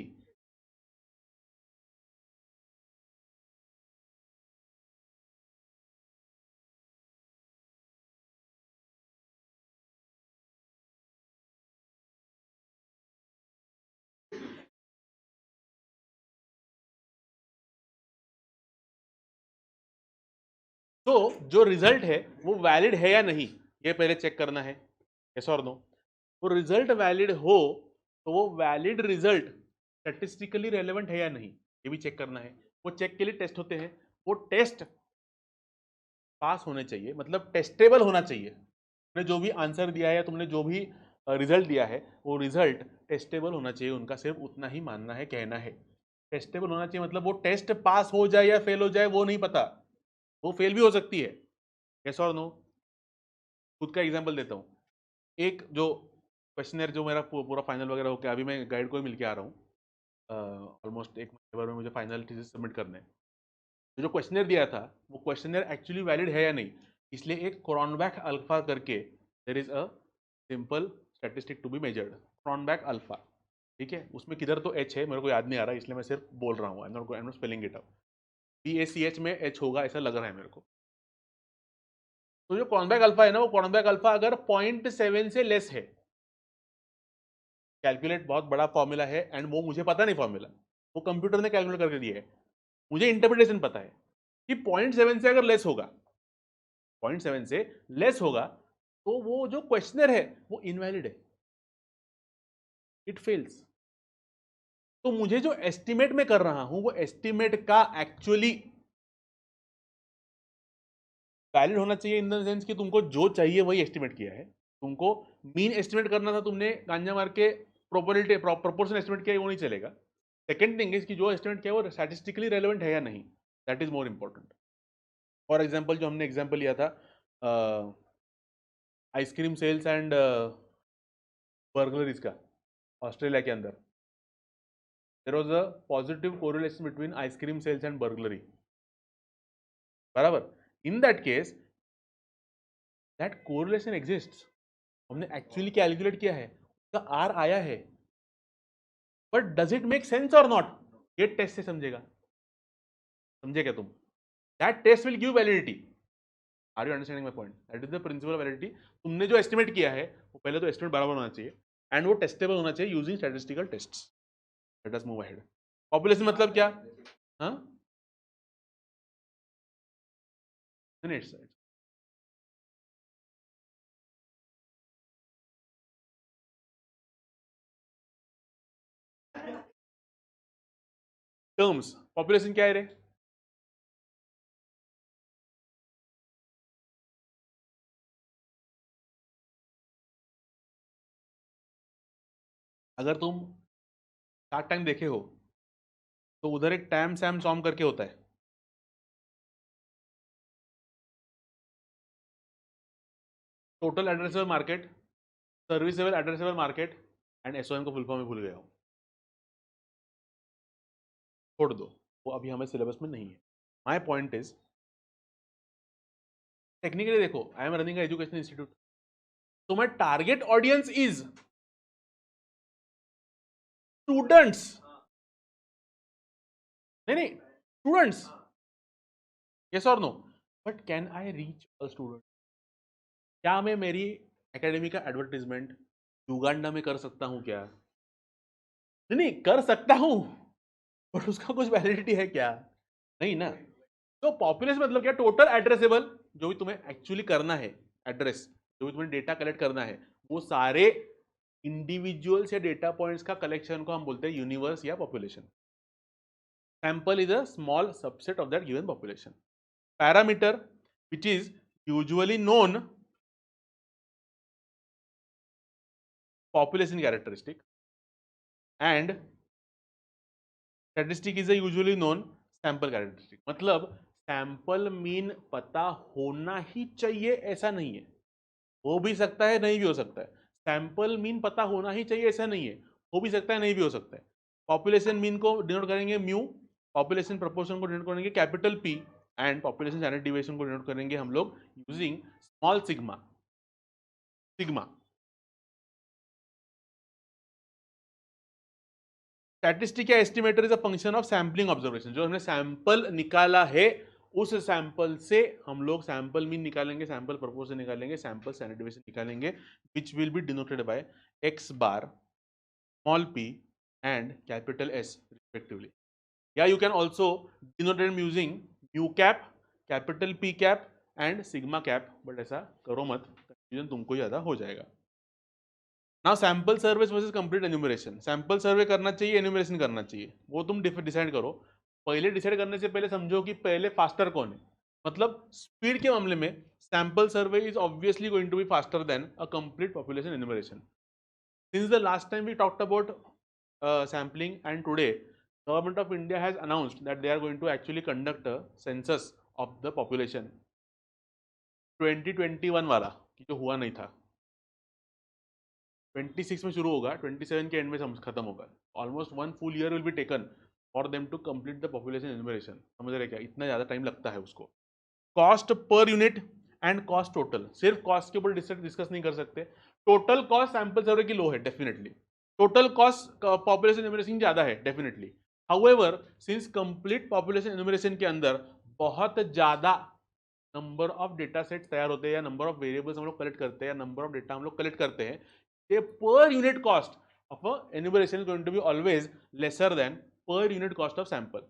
तो जो रिजल्ट है वो वैलिड है या नहीं, ये पहले चेक करना है. यस और नो. वो रिजल्ट वैलिड हो तो वो वैलिड रिजल्ट स्टैटिस्टिकली रेलेवेंट है या नहीं, ये भी चेक करना है. वो चेक के लिए टेस्ट होते हैं. वो टेस्ट पास होने चाहिए, मतलब टेस्टेबल होना चाहिए. तुमने जो भी आंसर दिया है या तुमने जो भी रिजल्ट दिया है, वो रिजल्ट टेस्टेबल होना चाहिए. उनका सिर्फ उतना ही मानना है, कहना है. टेस्टेबल होना चाहिए मतलब वो टेस्ट पास हो जाए या फेल हो जाए वो नहीं पता, वो फेल भी हो सकती है. यस और नो. खुद का एग्जांपल देता हूँ. एक जो क्वेश्चनर जो मेरा पूरा फाइनल वगैरह हो गया, अभी मैं गाइड को ही मिल के आ रहा हूँ, ऑलमोस्ट 1 महीने बाद में मुझे फाइनल थीसिस सबमिट करना है. तो जो क्वेश्चनर दिया था वो क्वेश्चनर एक्चुअली वैलिड है या नहीं, इसलिए एक क्रॉनबैक अल्फा करके there is a simple statistic to be measured. Cronbach alpha, ठीक है. उसमें किधर तो एच है, मेरे को याद नहीं आ रहा, इसलिए मैं सिर्फ बोल रहा हूँ. आई am not spelling it out. BACH में एच होगा ऐसा लग रहा है मेरे को. तो जो क्रॉनबैक अल्फा है ना, वो क्रॉनबैक अल्फा अगर 0.7 से लेस है, कैलकुलेट बहुत बड़ा फॉर्मूला है एंड वो मुझे पता नहीं फॉर्मूला, वो कंप्यूटर ने कैलकुलेट करके दिया है. मुझे इंटरप्रिटेशन पता है कि 0.7 से अगर लेस होगा, 0.7 से लेस होगा, तो वो जो क्वेश्चनर है वो इनवैलिड है, इट फेल्स. तो मुझे जो एस्टिमेट में कर रहा हूं वो एस्टिमेट का एक्चुअली वैलिड होना चाहिए इन द सेंस कि तुमको जो चाहिए वही एस्टिमेट किया है। तुमको मीन एस्टिमेट करना था, तुमने गांजा मार के प्रोपोर्शनल एस्टिमेट किया, वो नहीं चलेगा। सेकेंड थिंग इज कि जो एस्टिमेट किया वो स्टैटिस्टिकली रेलेवेंट है या नहीं, that is more important. For example जो हमने एग्जाम्पल लिया था आइसक्रीम सेल्स एंड बर्गलरीज का ऑस्ट्रेलिया के अंदर, there was a positive correlation between ice cream sales and burglary, बराबर। In that case that correlation exists, हमने एक्चुअली कैलकुलेट किया है, उसका आर आया है, but does it make sense और नॉट, ये टेस्ट से समझेगा। समझे क्या तुम? That test will give validity. Are you understanding my point? That is the principle validity. तुमने जो एस्टिमेट किया है वो पहले तो एस्टिमेट बराबर होना चाहिए एंड वो टेस्टेबल होना चाहिए using statistical tests. Late us move ahead. Population मतलब क्या? हाँ, मिनट्स। टर्म्स, पॉपुलेशन क्या है रे? अगर तुम शार्क टैंक देखे हो तो उधर एक टैम सैम सॉम करके होता है, total addressable market, serviceable addressable market and SOM को फुल फॉर्म में भूल गया हूं, छोड़ दो, वो अभी हमें सिलेबस में नहीं है। माय पॉइंट इज, टेक्निकली देखो, I am running education institute, तो my target audience is students, नहीं स्टूडेंट्स, यस और no, but can I reach a student? क्या मैं मेरी एकेडमी का एडवर्टीजमेंट युगांडा में कर सकता हूं क्या? नहीं कर सकता हूं, बट उसका कुछ वैलिडिटी है क्या? नहीं ना। तो पॉपुलेशन मतलब क्या? टोटल एड्रेसेबल, जो भी तुम्हें एक्चुअली करना है, एड्रेस, जो भी तुम्हें डेटा कलेक्ट करना है, वो सारे इंडिविजुअल्स या डेटा पॉइंट्स का कलेक्शन को हम बोलते हैं यूनिवर्स या population. Sample is a small subset of that given population. Parameter which is usually known population characteristic and statistic is a usually known sample characteristic। मतलब सैंपल मीन पता होना ही चाहिए ऐसा नहीं है, हो भी सकता है नहीं भी हो सकता है। सैंपल मीन पता होना ही चाहिए ऐसा नहीं है, हो भी सकता है नहीं भी हो सकता है। पॉपुलेशन मीन को डिनोट करेंगे म्यू, पॉपुलेशन प्रोपोर्शन को डिनोट करेंगे capital P, and population standard deviation को डिनोट करेंगे हम लोग using small sigma. Sigma statistic या estimator is a function of sampling observation. जो हमने सैंपल निकाला है उस सैंपल से हम लोग सैंपल मीन निकालेंगे, सैंपल प्रोपोर्शन निकालेंगे, सैंपल स्टैंडर्ड डिविएशन निकालेंगे, which will be denoted by x bar, small p and capital S respectively। या you can also denote them using mu cap, capital P cap and sigma cap, but ऐसा करो मत, confusion तुमको ज्यादा हो जाएगा। ना sample survey versus complete enumeration, sample survey करना चाहिए एन्यूमरेशन करना चाहिए, वो तुम डिसाइड करो। पहले डिसाइड करने से पहले समझो कि पहले फास्टर कौन है। मतलब स्पीड के मामले में sample survey is obviously going to be faster than a complete population enumeration. Since the last time we talked about sampling and today government of India has announced that they are going to actually conduct a census of the population 2021 वाला, कि जो हुआ नहीं था, 26 में शुरू होगा, 27 के एंड में खत्म होगा। Almost 1 full year will be taken for them to complete the population enumeration. समझ रहे क्या? इतना ज्यादा टाइम लगता है उसको। Cost per unit and cost total, सिर्फ कॉस्ट के ऊपर डिस्कस नहीं कर सकते। टोटल कॉस्ट सैंपल सर्वे की लो है definitely, total cost population enumeration ज्यादा है definitely. However since complete population enumeration के अंदर बहुत ज्यादा नंबर ऑफ डेटा सेट तैयार होते हैं, या नंबर ऑफ वेरिएबल्स हम लोग कलेक्ट करते हैं, या नंबर ऑफ डेटा हम लोग कलेक्ट करते हैं, the per unit cost of a enumeration is going to be always lesser than per unit cost of sample।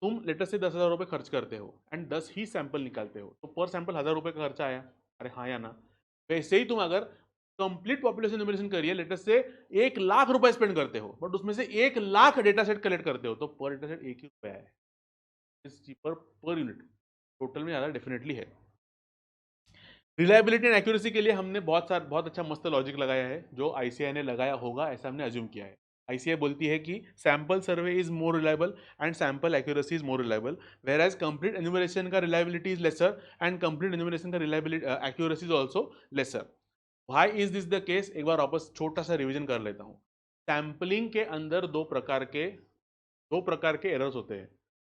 तुम लेटर से 10,000 रुपए खर्च करते हो एंड 10 ही सैंपल निकालते हो, तो पर सैंपल 1,000 रुपए का खर्चा आया। अरे हाँ या ना? वैसे ही तुम अगर कंप्लीट पॉपुलेशन एन्यूमरेशन करिए, लेटर से 1,00,000 रुपए स्पेंड करते हो, बट उसमें से 1,00,000 डेटा सेट कलेक्ट करते हो, तो पर डेटा सेट 1 ही रुपया है। चीपर पर यूनिट, टोटल में ज्यादा डेफिनेटली है। रिलायबिलिटी एंड एक्यूरेसी के लिए हमने बहुत अच्छा मस्त लॉजिक लगाया है, जो आईसीआई ने लगाया होगा ऐसा हमने अज्यूम किया है। आईसीआई बोलती है कि sample survey is more reliable and sample accuracy is more reliable, whereas complete enumeration का reliability is lesser and complete enumeration का reliability accuracy is also lesser. Why is this the case, एक बार वापस छोटा सा revision कर लेता हूँ। सैंपलिंग के अंदर दो प्रकार के एरर्स होते हैं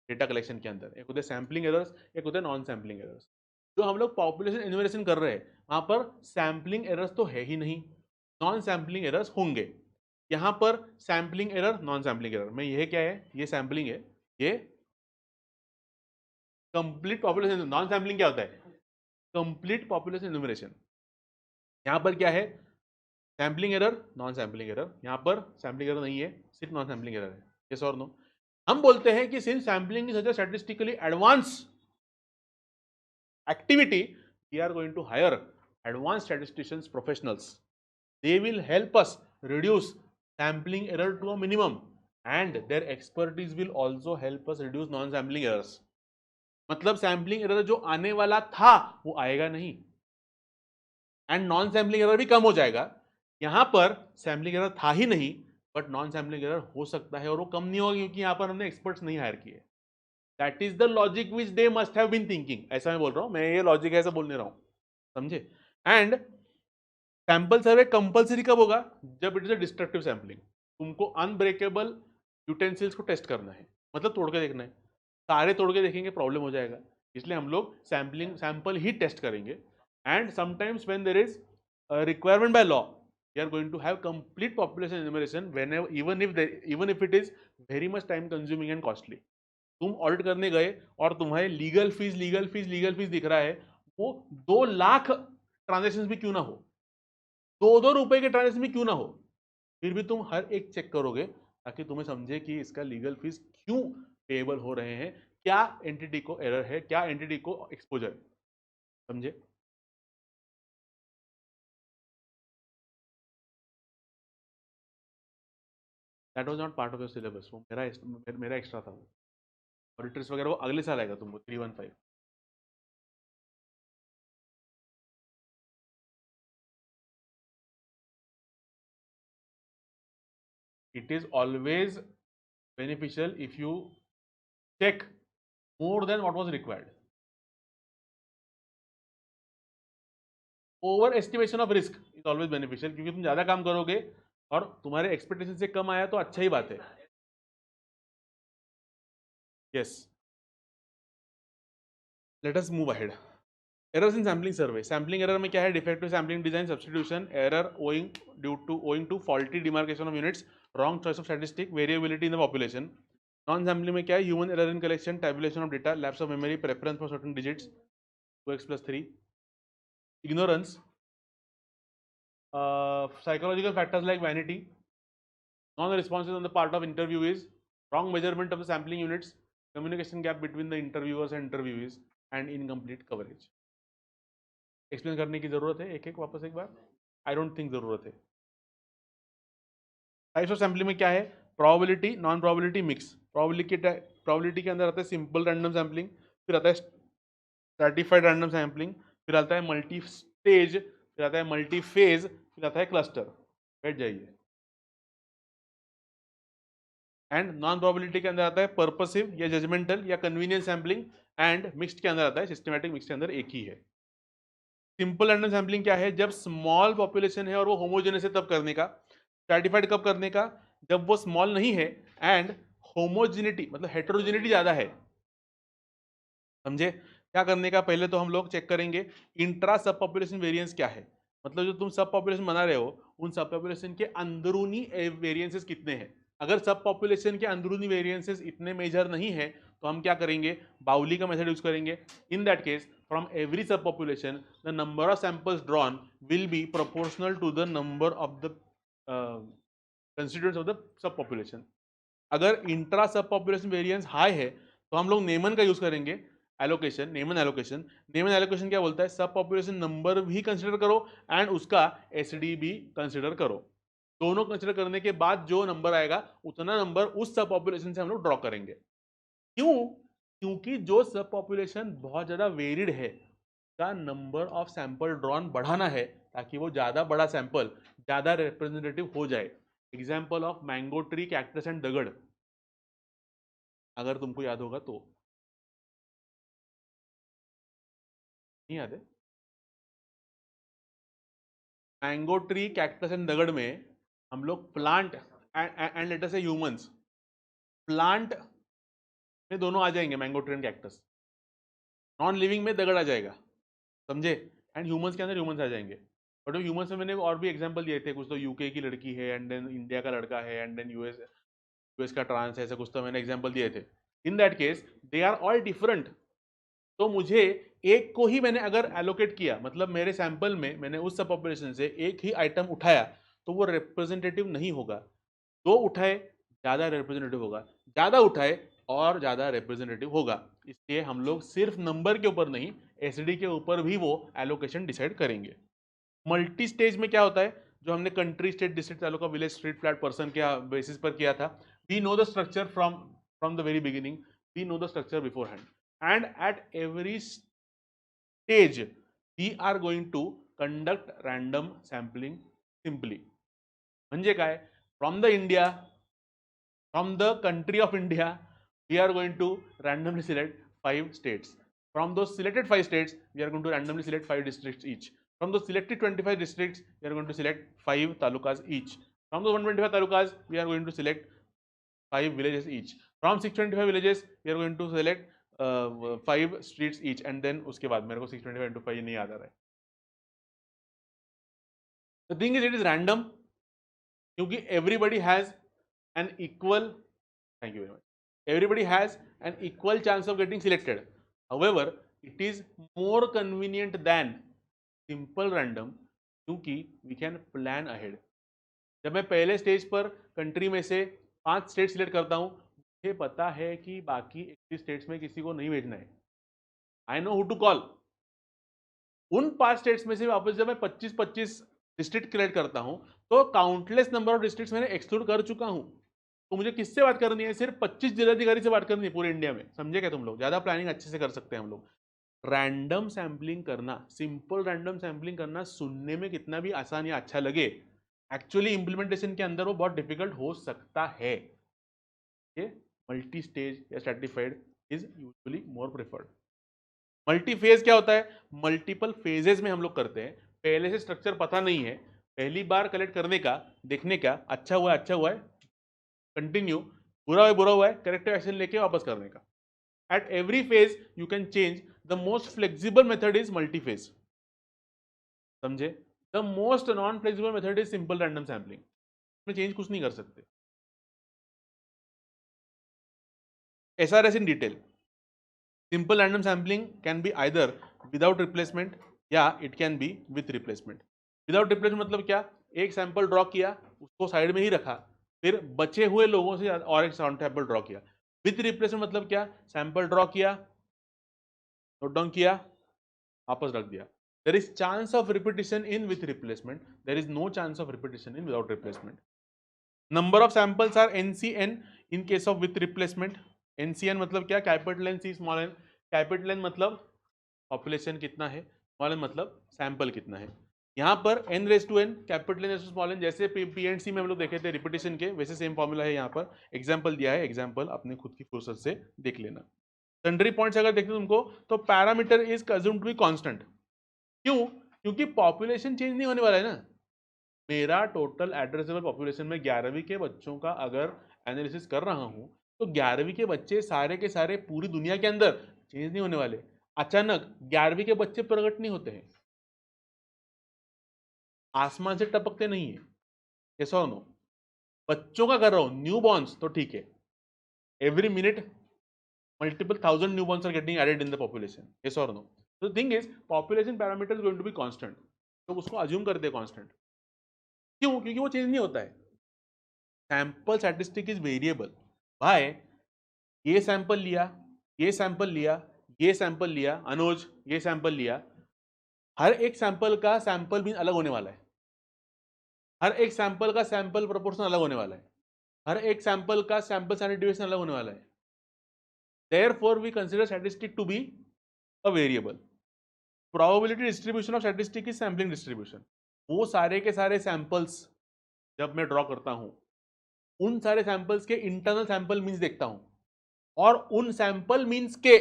डेटा कलेक्शन के अंदर, एक होते हैं सैम्पलिंग एरर्स, एक होते हैं नॉन सैम्पलिंग एरर्स। जो हम लोग पॉपुलेशन एन्यूमरेशन कर रहे हैं वहां पर सैम्पलिंग एरर्स तो है ही नहीं, नॉन सैम्पलिंग एरर्स होंगे। यहां पर sampling error, non sampling error में यह क्या है, ये सैम्पलिंग है, ये कंप्लीट पॉपुलेशन। नॉन सैम्पलिंग क्या होता है, कंप्लीट पॉपुलेशन एन्यूमरेशन। यहां पर क्या है, sampling error, non sampling error. यहां पर सैम्पलिंग एरर नहीं है, सिर्फ नॉन सैम्पलिंग एरर है। यस और नो। हम बोलते हैं कि since sampling is such a statistically advance activity, we are going to hire advanced statisticians professionals. They will help us reduce sampling error to a minimum and their expertise will also help us reduce non sampling errors. मतलब sampling error जो आने वाला था वो आएगा नहीं and non sampling error भी कम हो जाएगा। यहां पर सैम्पलिंग एरर था ही नहीं, बट नॉन सैम्पलिंग एरर हो सकता है और वो कम नहीं होगा क्योंकि यहां पर हमने एक्सपर्ट्स नहीं हायर किए। That is the logic which they must have been thinking. ऐसा मैं बोल रहा हूं, मैं ये लॉजिक ऐसा बोल नहीं रहा हूं, समझे। एंड सैंपल सर्वे कंपलसरी कब होगा, जब it is a destructive sampling. तुमको अनब्रेकेबल यूटेंसिल्स को टेस्ट करना है, मतलब तोड़ के देखना है। सारे तोड़ के देखेंगे प्रॉब्लम हो जाएगा, इसलिए हम लोग सैंपल ही टेस्ट करेंगे। And sometimes when there is requirement by law, we are going to have complete population enumeration whenever, even if it is very much time consuming and costly. तुम ऑडिट करने गए और तुम्हारे लीगल फीस दिख रहा है, वो 2 लाख ट्रांजेक्शन भी क्यों ना हो, 2-2 रुपए के ट्रांजेक्शन भी क्यों ना हो, फिर भी तुम हर एक चेक करोगे ताकि तुम्हें समझे कि इसका लीगल फीस क्यों पेएबल हो रहे हैं, क्या एंटिटी को एरर है, क्या एंटिटी को एक्सपोजर है, समझे। That was not part of your syllabus, वो मेरा एक्स्ट्रा था। वो ऑडिटर्स वगैरह वो अगले साल आएगा तुमको 315। It is always beneficial if you check more than what was required. Over estimation of risk is always beneficial, क्योंकि तुम ज्यादा काम करोगे और तुम्हारे एक्सपेक्टेशन से कम आया तो अच्छा ही बात है। Yes, late us move ahead. Errors in sampling survey. Sampling error में क्या है, defective sampling design, substitution error owing to faulty demarcation of units, wrong choice of statistic, variability in the population. Non sampling में क्या है, human error in collection, tabulation of data, lapse of memory, preference for certain digits, 2x+3, ignorance, psychological factors like vanity, non-responses on the part of interviewees, wrong measurement of the sampling units, communication gap between the interviewers and interviewees, and incomplete coverage. Explain करने की जरूरत है एक एक वापस एक बार, I don't think जरूरत है। टाइप्स ऑफ सैम्पलिंग में क्या है, probability, non probability, mix. Probability के अंदर आता है सिंपल रैंडम सैम्पलिंग, फिर आता है स्ट्रैटिफाइड रैंडम सैम्पलिंग, फिर आता है मल्टी स्टेज, फिर आता है मल्टी फेज, फिर आता है क्लस्टर। बैठ जाइए। एंड नॉन प्रोबेबिलिटी के अंदर आता है पर्पसिव या जजमेंटल या कन्वीनियंस सैम्पलिंग, एंड मिक्स्ड के अंदर आता है सिस्टमैटिक। मिक्स के अंदर एक ही है। सिंपल रैंडम सैम्पलिंग क्या है, जब स्मॉल पॉपुलेशन है और वो होमोजेनस है तब करने का। स्ट्रैटिफाइड कब करने का, जब वो स्मॉल नहीं है एंड होमोजेनिटी मतलब हेटेरोजेनिटी ज्यादा है, समझे। क्या करने का, पहले तो हम लोग चेक करेंगे इंट्रा सब पॉपुलेशन वेरिएंस क्या है, मतलब जो तुम सब पॉपुलेशन बना रहे हो उन सब पॉपुलेशन के अंदरूनी वेरिएंसेस कितने हैं। अगर सब पॉपुलेशन के अंदरूनी वेरिएंसेस इतने मेजर नहीं है तो हम क्या करेंगे, बाउली का मेथड यूज करेंगे। इन that case from every subpopulation the number of samples drawn will be proportional to the number of the constituents of the subpopulation. अगर इंट्रा सबपॉपुलेशन वेरिएंस हाई है तो हम लोग नेमन का यूज करेंगे, allocation, Neyman allocation. Neyman allocation क्या बोलता है, सब पॉपुलेशन नंबर भी कंसिडर करो एंड उसका एसडी भी कंसिडर करो। दोनों कंसिडर करने के बाद जो नंबर आएगा उतना नंबर उस सब पॉपुलेशन से हम लोग ड्रॉ करेंगे। क्यों, क्योंकि जो सब पॉपुलेशन बहुत ज्यादा वेरिड है, उसका नंबर ऑफ सैंपल ड्रॉन बढ़ाना है ताकि वो ज़्यादा बड़ा सैंपल ज़्यादा रिप्रेजेंटेटिव हो जाए. Example of mango tree, cactus and दगड़, अगर तुमको याद होगा तो. नहीं याद है? मैंगो ट्री, कैक्टस एंड दगड़ में हम लोग प्लांट एंड लेट अस से ह्यूमंस, प्लांट में दोनों आ जाएंगे, mango tree and cactus. Non living में दगड़ आ जाएगा, समझे? एंड ह्यूमंस के अंदर ह्यूमंस आ जाएंगे. बट ह्यूमंस में मैंने और भी एग्जांपल दिए थे, कुछ तो यूके की लड़की है एंड देन इंडिया का लड़का है एंड देन यूएस का ट्रांस है, ऐसे कुछ तो मैंने एग्जांपल दिए थे. In that case they are all different. तो मुझे एक को ही मैंने अगर एलोकेट किया, मतलब मेरे सैंपल में मैंने उस सब पॉपुलेशन से एक ही आइटम उठाया, तो वो रिप्रेजेंटेटिव नहीं होगा. दो उठाए ज़्यादा रिप्रेजेंटेटिव होगा, ज़्यादा उठाए और ज़्यादा रिप्रेजेंटेटिव होगा. इसलिए हम लोग सिर्फ नंबर के ऊपर नहीं, एसडी के ऊपर भी वो एलोकेशन डिसाइड करेंगे. मल्टी स्टेज में क्या होता है, जो हमने country, state, district, taluka, village, street, flat, person के बेसिस पर किया था. We know the structure from the very beginning. We know the structure beforehand, and at every stage we are going to conduct random sampling simply. म्हणजे काय, from the India, from the country of India, we are going to randomly select 5 states. From those selected 5 states, we are going to randomly select 5 districts each. From those selected 25 districts, we are going to select 5 talukas each. From those 125 talukas, we are going to select 5 villages each. From 625 villages, we are going to select 5 streets each. And then उसके बाद मेरे को 625 into 5 नहीं याद आ रहा है. The thing is, it is random क्योंकि everybody has an equal, thank you very much, everybody has an equal chance of getting selected. However, it is more convenient than simple random क्योंकि we can plan ahead. जब मैं पहले stage पर country में से 5 state select करता हूं, मुझे पता है कि बाकी 31 स्टेट्स में किसी को नहीं भेजना है. I know who to call. उन 5 स्टेट्स में से वापस जब मैं 25-25 डिस्ट्रिक्ट क्रिएट करता हूं, तो काउंटलेस नंबर ऑफ डिस्ट्रिक्ट्स मैंने एक्सक्लूड कर चुका हूं. तो मुझे किससे बात करनी है? सिर्फ 25 जिलाधिकारी से बात करनी है पूरे इंडिया में. समझे क्या तुम लोग? ज्यादा प्लानिंग अच्छे से कर सकते हैं हम लोग. रैंडम सैम्पलिंग करना, सिंपल रैंडम सैम्पलिंग करना सुनने में कितना भी आसान या अच्छा लगे, एक्चुअली इंप्लीमेंटेशन के अंदर वो बहुत डिफिकल्ट हो सकता है. ये मल्टी स्टेज या stratified is usually more preferred. Multi phase क्या होता है? मल्टीपल फेजेस में हम लोग करते हैं. पहले से स्ट्रक्चर पता नहीं है, पहली बार कलेक्ट करने का, देखने का, अच्छा हुआ है, कंटिन्यू, बुरा हुआ है, करेक्टिव एक्शन लेके वापस करने का. At every phase you can change. The most flexible method is multi phase. समझे? The most non flexible method is simple random sampling. में चेंज कुछ नहीं कर सकते. SRS in detail. Simple random sampling can be either without replacement या it can be with replacement. Without replacement मतलब क्या? एक सैंपल ड्रॉ किया, उसको साइड में ही रखा, फिर बचे हुए लोगों से और एक सैंपल ड्रॉ किया. विथ रिप्लेसमेंट मतलब क्या? सैंपल ड्रॉ किया, नोट डाउन किया, वापस रख दिया. There is chance of repetition in with replacement. There is no chance of repetition in without replacement. Number of samples are NCN in case of with replacement. NCN मतलब क्या? Capital N C small N. Capital N मतलब population कितना है, small N मतलब sample कितना है. यहाँ पर n/n, capital N small N, जैसे PNC में हम लोग देखे थे रिपीटेशन के, वैसे सेम फॉर्मूला है. यहाँ पर एग्जाम्पल दिया है, एग्जाम्पल अपने खुद की फुर्सत से देख लेना. सन्ड्री पॉइंट्स अगर देखते तुमको, तो parameter is assumed to be constant. क्यों? क्योंकि पॉपुलेशन चेंज नहीं होने वाला है ना. मेरा टोटल एड्रेसेबल पॉपुलेशन में 11वीं के बच्चों का अगर एनालिसिस कर रहा हूं, तो 11वीं के बच्चे सारे के सारे पूरी दुनिया के अंदर चेंज नहीं होने वाले. अचानक 11वीं के बच्चे प्रकट नहीं होते हैं, आसमान से टपकते नहीं है. कैसा हो नो? बच्चों का कर रहा हूं, न्यू बॉर्न्स तो ठीक है. Every minute multiple thousand newborns are getting added in the population. Yes or no? So the thing is, population parameter is going to be constant. तो उसको अज्यूम करते हैं कांस्टेंट. क्यों? क्योंकि वो चेंज नहीं होता है. Sample statistic is variable. भाई ये सैंपल लिया, ये सैंपल लिया, ये सैंपल लिया, अनुज ये सैंपल लिया, हर एक सैंपल का सैंपल भी अलग होने वाला है. हर एक सैंपल का सैंपल प्रोपोर्शन अलग होने वाला है. हर एक सैंपल का सैंपल स्टैंडर्ड डिविएशन अलग होने वाला है. Therefore we consider statistic to be a variable. Probability distribution of statistic is sampling distribution. वो सारे के सारे सैंपल्स जब मैं ड्रॉ करता हूं, उन सारे सैंपल्स के इंटरनल सैंपल मीन्स देखता हूं, और उन सैंपल मीन्स के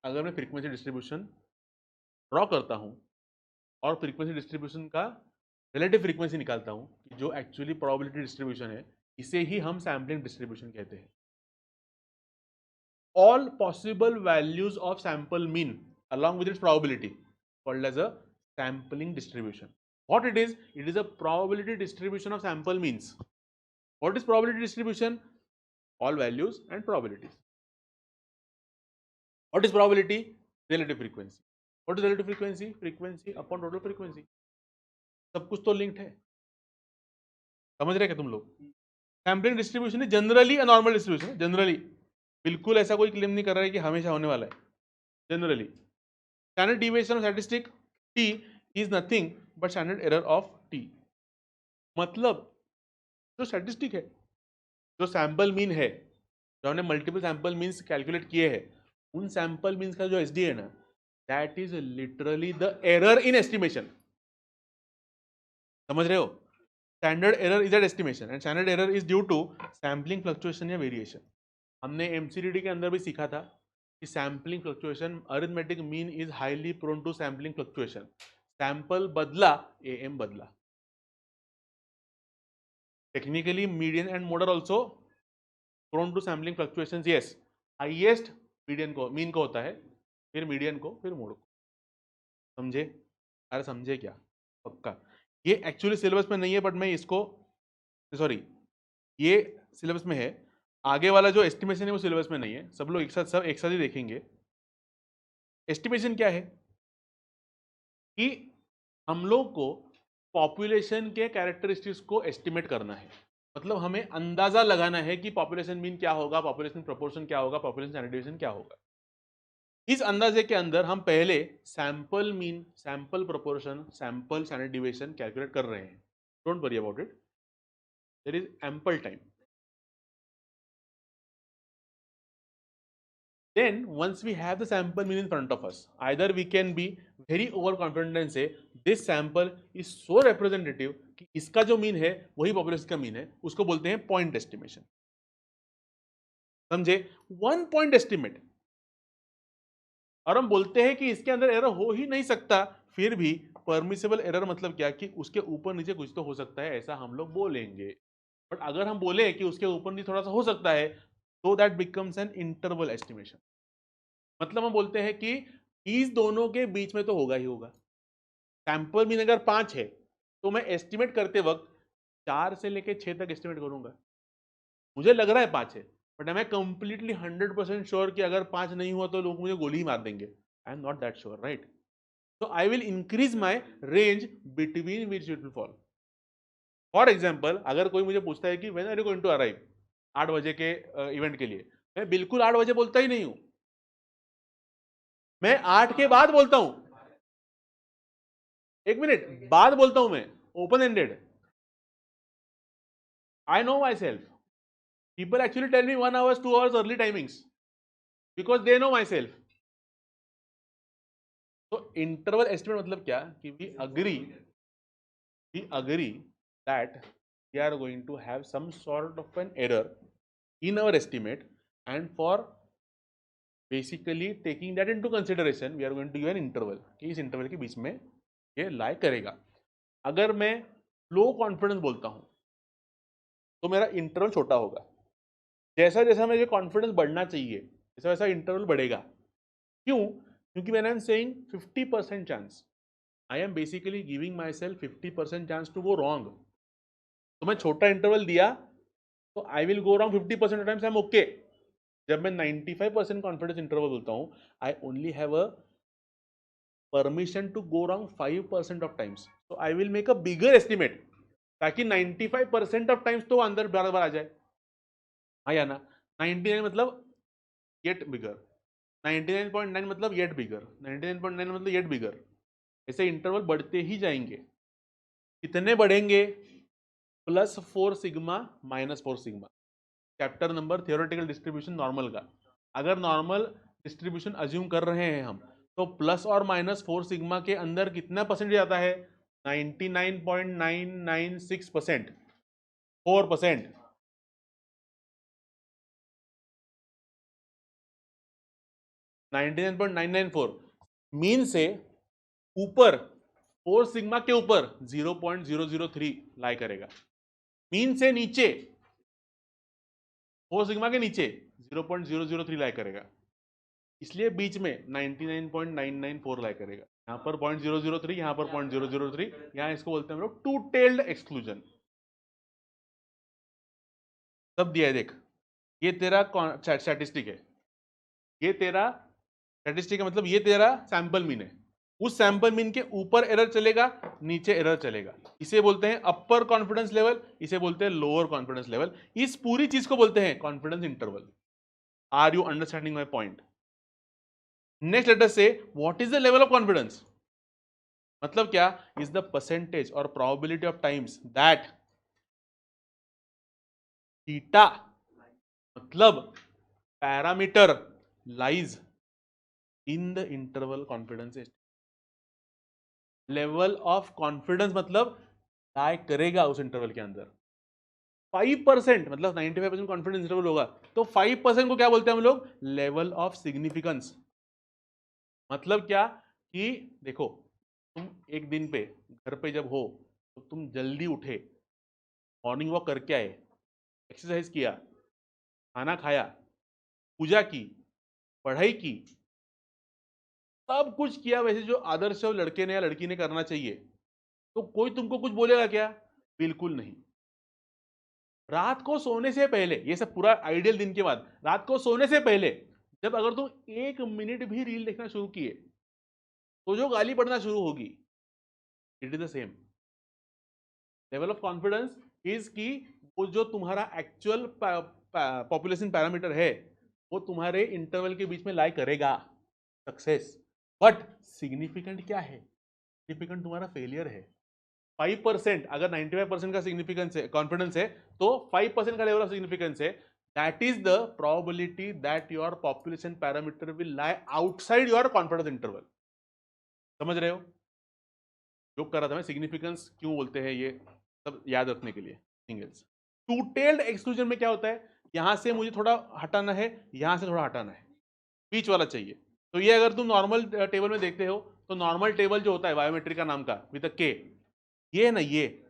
अगर मैं फ्रीक्वेंसी डिस्ट्रीब्यूशन ड्रॉ करता हूं और फ्रीक्वेंसी डिस्ट्रीब्यूशन का रिलेटिव फ्रीक्वेंसी निकालता हूं, जो एक्चुअली प्रोबेबिलिटी डिस्ट्रीब्यूशन है, इसे ही हम सैम्पलिंग डिस्ट्रीब्यूशन कहते हैं। All possible values of sample mean along with its probability called as a sampling distribution. What it is a probability distribution of sample means. What is probability distribution? All values and probabilities. What is probability? Relative frequency. What is relative frequency? Frequency upon total frequency. सब कुछ तो linked है, समझ रहे क्या तुम लोग? Sampling distribution है जनरली नॉर्मल डिस्ट्रीब्यूशन है, जनरली, बिल्कुल ऐसा कोई क्लेम नहीं कर रहा है कि हमेशा होने वाला है, generally. Standard deviation of statistic t is nothing but standard error of t। मतलब जो स्टैटिस्टिक है, जो सैंपल मीन है, जो हमने मल्टीपल सैंपल मीन्स कैलकुलेट किए हैं, उन सैंपल मीन्स का जो एसडी है ना, that is literally the error in estimation. समझ रहे हो? Standard error is at estimation and standard error is due to sampling fluctuation या वेरिएशन। हमने एमसीडीडी के अंदर भी सीखा था कि sampling fluctuation, arithmetic mean is highly prone to sampling fluctuation. Sample बदला, एएम बदला। Technically median and mode are also prone to sampling fluctuations. Yes, highest median को, मीन को होता है, फिर मीडियन को, फिर मोड को। समझे? अरे समझे क्या? पक्का। ये एक्चुअली सिलेबस में नहीं है, बट मैं इसको, सॉरी, ये सिलेबस में है, आगे वाला जो एस्टिमेशन है वो सिलेबस में नहीं है। सब लोग सब एक साथ ही देखेंगे। एस्टिमेशन क्या है कि हम लोग को पॉपुलेशन के कैरेक्टरिस्टिक्स को एस्टिमेट करना है। मतलब हमें अंदाजा लगाना है कि पॉपुलेशन मीन क्या होगा, पॉपुलेशन प्रोपोर्शन क्या होगा, पॉपुलेशन स्टैंडर्ड डिवीजन क्या होगा। इस अंदाजे के अंदर हम पहले sample mean, sample proportion, sample standard division calculate कर रहे हैं। Don't worry about it, there is ample time. Then once we have the sample mean in front of us, either we can be very overconfident and say this sample is so representative कि इसका जो mean है वही population का mean है, उसको बोलते हैं पॉइंट एस्टिमेशन। समझे? One point estimate. और हम बोलते हैं कि इसके अंदर एरर हो ही नहीं सकता, फिर भी परमिसेबल एरर मतलब क्या कि उसके ऊपर नीचे कुछ तो हो सकता है, ऐसा हम लोग बोलेंगे। बट अगर हम बोले कि उसके ऊपर नीचे थोड़ा सा हो सकता है, तो that becomes an interval estimation. मतलब हम बोलते हैं कि इस दोनों के बीच में तो होगा ही होगा। सैंपल मीन अगर 5 है तो मैं एस्टिमेट करते वक्त 4 से लेके 6 तक एस्टिमेट करूंगा। मुझे लग रहा है 5 है, बट मैं कंप्लीटली 100% श्योर कि अगर 5 नहीं हुआ तो लोग मुझे गोली ही मार देंगे। I am not that sure, right? So I will increase my range between which it will fall. For example, अगर कोई मुझे पूछता है कि when are you going to arrive 8 बजे के इवेंट के लिए, मैं बिल्कुल 8 बजे बोलता ही नहीं हूं, मैं 8 के बाद बोलता हूं। 1 मिनट बाद बोलता हूं मैं, open ended. I know myself. People actually tell me 1 hour, 2 hours early timings because they know myself. So interval estimate मतलब क्या कि we agree that we are going to have some sort of an error in our estimate, and for basically taking that into consideration we are going to give an interval कि इस interval के बीच में ये lie करेगा। अगर मैं low confidence बोलता हूं तो मेरा इंटरवल छोटा होगा। जैसा जैसा मुझे कॉन्फिडेंस बढ़ना चाहिए वैसा वैसा इंटरवल बढ़ेगा। क्यों? क्योंकि when I am saying 50% chance, I am basically giving myself 50% chance to go wrong. तो मैं छोटा इंटरवल दिया तो I will go wrong 50% times, I am okay. जब मैं 95% कॉन्फिडेंस इंटरवल बोलता हूं, I only have a permission to go wrong 5% of times, तो I will make a bigger estimate ताकि 95% ऑफ टाइम्स तो अंदर बराबर आ जाए। हाँ या ना? 99 मतलब येट बिगर, 99.9 मतलब येट बिगर, 99.9 मतलब येट बिगर। ऐसे इंटरवल बढ़ते ही जाएंगे। कितने बढ़ेंगे? +4 sigma -4 sigma. Chapter number theoretical distribution normal का। अगर नॉर्मल डिस्ट्रीब्यूशन अज्यूम कर रहे हैं हम, तो प्लस और माइनस 4 सिग्मा के अंदर कितना परसेंटेज आता है? 99.996%, 4%। 99.994 मीन से ऊपर 4 सिग्मा के ऊपर 0.003 लाई करेगा। मीन से नीचे 4 सिग्मा के नीचे 0.003 लाई करेगा, इसलिए बीच में 99.994 लाई करेगा। यहां पर 0.003, यहां पर 0.003, यहां इसको बोलते हैं हम लोग टू टेल्ड एक्सक्लूजन। सब दिया है देख, ये तेरा स्टैटिस्टिक है, ये तेरा स्टैटिस्टिक है, मतलब ये तेरा सैंपल मीन है। उस सैंपल मीन के ऊपर एरर चलेगा, नीचे एरर चलेगा। इसे बोलते हैं अपर कॉन्फिडेंस लेवल, इसे बोलते हैं लोअर कॉन्फिडेंस लेवल। इस पूरी चीज को बोलते हैं confidence interval. Are you understanding my point? Next let us say what is the level of confidence. मतलब क्या? इज द परसेंटेज और probability of times that theta, मतलब parameter, lies in the interval confidence. Level of confidence मतलब like करेगा उस interval के अंदर। 5% मतलब 95% कॉन्फिडेंस इंटरवल होगा, तो 5% को क्या बोलते हैं हम लोग? Level of significance. मतलब क्या कि देखो, तुम एक दिन पे घर पे जब हो तो तुम जल्दी उठे, मॉर्निंग वॉक करके आए, एक्सरसाइज किया, खाना खाया, पूजा की, पढ़ाई की, सब कुछ किया वैसे जो आदर्श लड़के ने या लड़की ने करना चाहिए, तो कोई तुमको कुछ बोलेगा क्या? बिल्कुल नहीं। रात को सोने से पहले, ये सब पूरा आइडियल दिन के बाद, रात को सोने से पहले जब अगर तुम 1 मिनट भी रील देखना शुरू किए, तो जो गाली पड़ना शुरू होगी, it is the same level of confidence. Is कि वो जो तुम्हारा एक्चुअल पॉपुलेशन पैरामीटर है, वो तुम्हारे इंटरवल के बीच में लाई करेगा सक्सेस। बट सिग्निफिकेंट क्या है? सिग्निफिकेंट तुम्हारा फेलियर है। 5%, अगर 95% का सिग्निफिकेंस है, कॉन्फिडेंस है, तो 5% का लेवल ऑफ सिग्निफिकेंस है। That is the probability that your population parameter will lie outside your confidence interval. समझ रहे हो? जो कर रहा था मैं, सिग्निफिकेंस क्यों बोलते हैं ये सब याद रखने के लिए। सिंगल्स टू टेल्ड एक्सक्लूजन में क्या होता है? यहां से मुझे थोड़ा हटाना है, यहां से थोड़ा हटाना है, बीच वाला चाहिए। तो ये अगर तुम नॉर्मल टेबल में देखते हो, तो नॉर्मल टेबल जो होता है बायोमेट्री का नाम का विद के, ये है ना, ये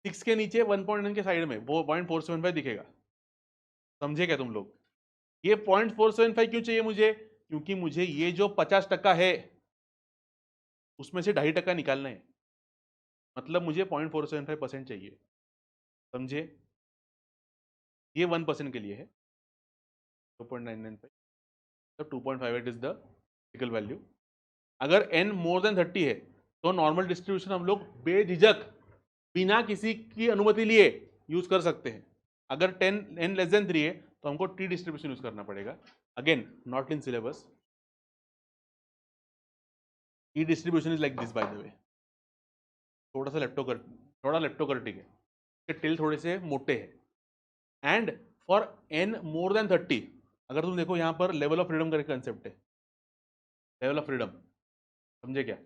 6 के नीचे 1.9 के साइड में वो 0.475 दिखेगा। समझे क्या तुम लोग? ये 0.475 क्यों चाहिए मुझे? क्योंकि मुझे ये जो 50% है उसमें से 2.5% निकालना है, मतलब मुझे 0.475% चाहिए। समझे? ये 1% के लिए है 2.995, तो 2.58 इज द क्रिटिकल वैल्यू। अगर n मोर देन 30 है तो नॉर्मल डिस्ट्रीब्यूशन हम लोग बेझिझक बिना किसी की अनुमति लिए यूज कर सकते हैं। अगर 10 n लेस देन 3 है तो हमको टी डिस्ट्रीब्यूशन यूज करना पड़ेगा। Again not in syllabus. T distribution is like this by the way, थोड़ा लेप्टोकर्टिक है, टिल थोड़े से मोटे हैं। And for n more than 30, अगर तुम देखो यहां पर लेवल ऑफ फ्रीडम का कंसेप्ट है, लेवल ऑफ फ्रीडम। समझे क्या?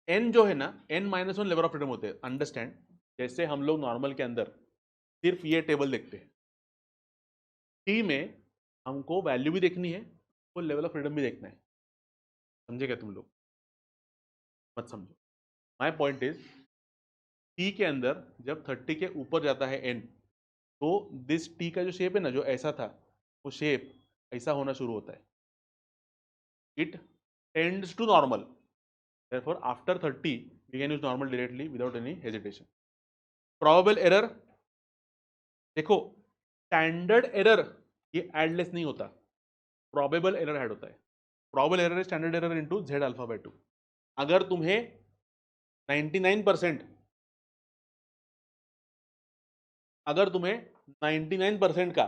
n जो है ना, n-1 लेवल ऑफ फ्रीडम होते हैं। अंडरस्टैंड? जैसे हम लोग नॉर्मल के अंदर सिर्फ ये टेबल देखते हैं, टी में हमको वैल्यू भी देखनी है, वो लेवल ऑफ फ्रीडम भी देखना है। समझे क्या तुम लोग? मत समझो। माई पॉइंट इज, टी के अंदर जब 30 के ऊपर जाता है n, तो दिस टी का जो शेप है ना, जो ऐसा था, वो शेप ऐसा होना शुरू होता है। It tends to normal, therefore after 30 we can use normal directly without any hesitation. Probable error, देखो स्टैंडर्ड एरर ये एडलेस नहीं होता, प्रोबेबल एरर ऐड होता है। प्रोबेबल एरर है standard error into z alpha by 2। अगर तुम्हें 99%, अगर तुम्हें 99% का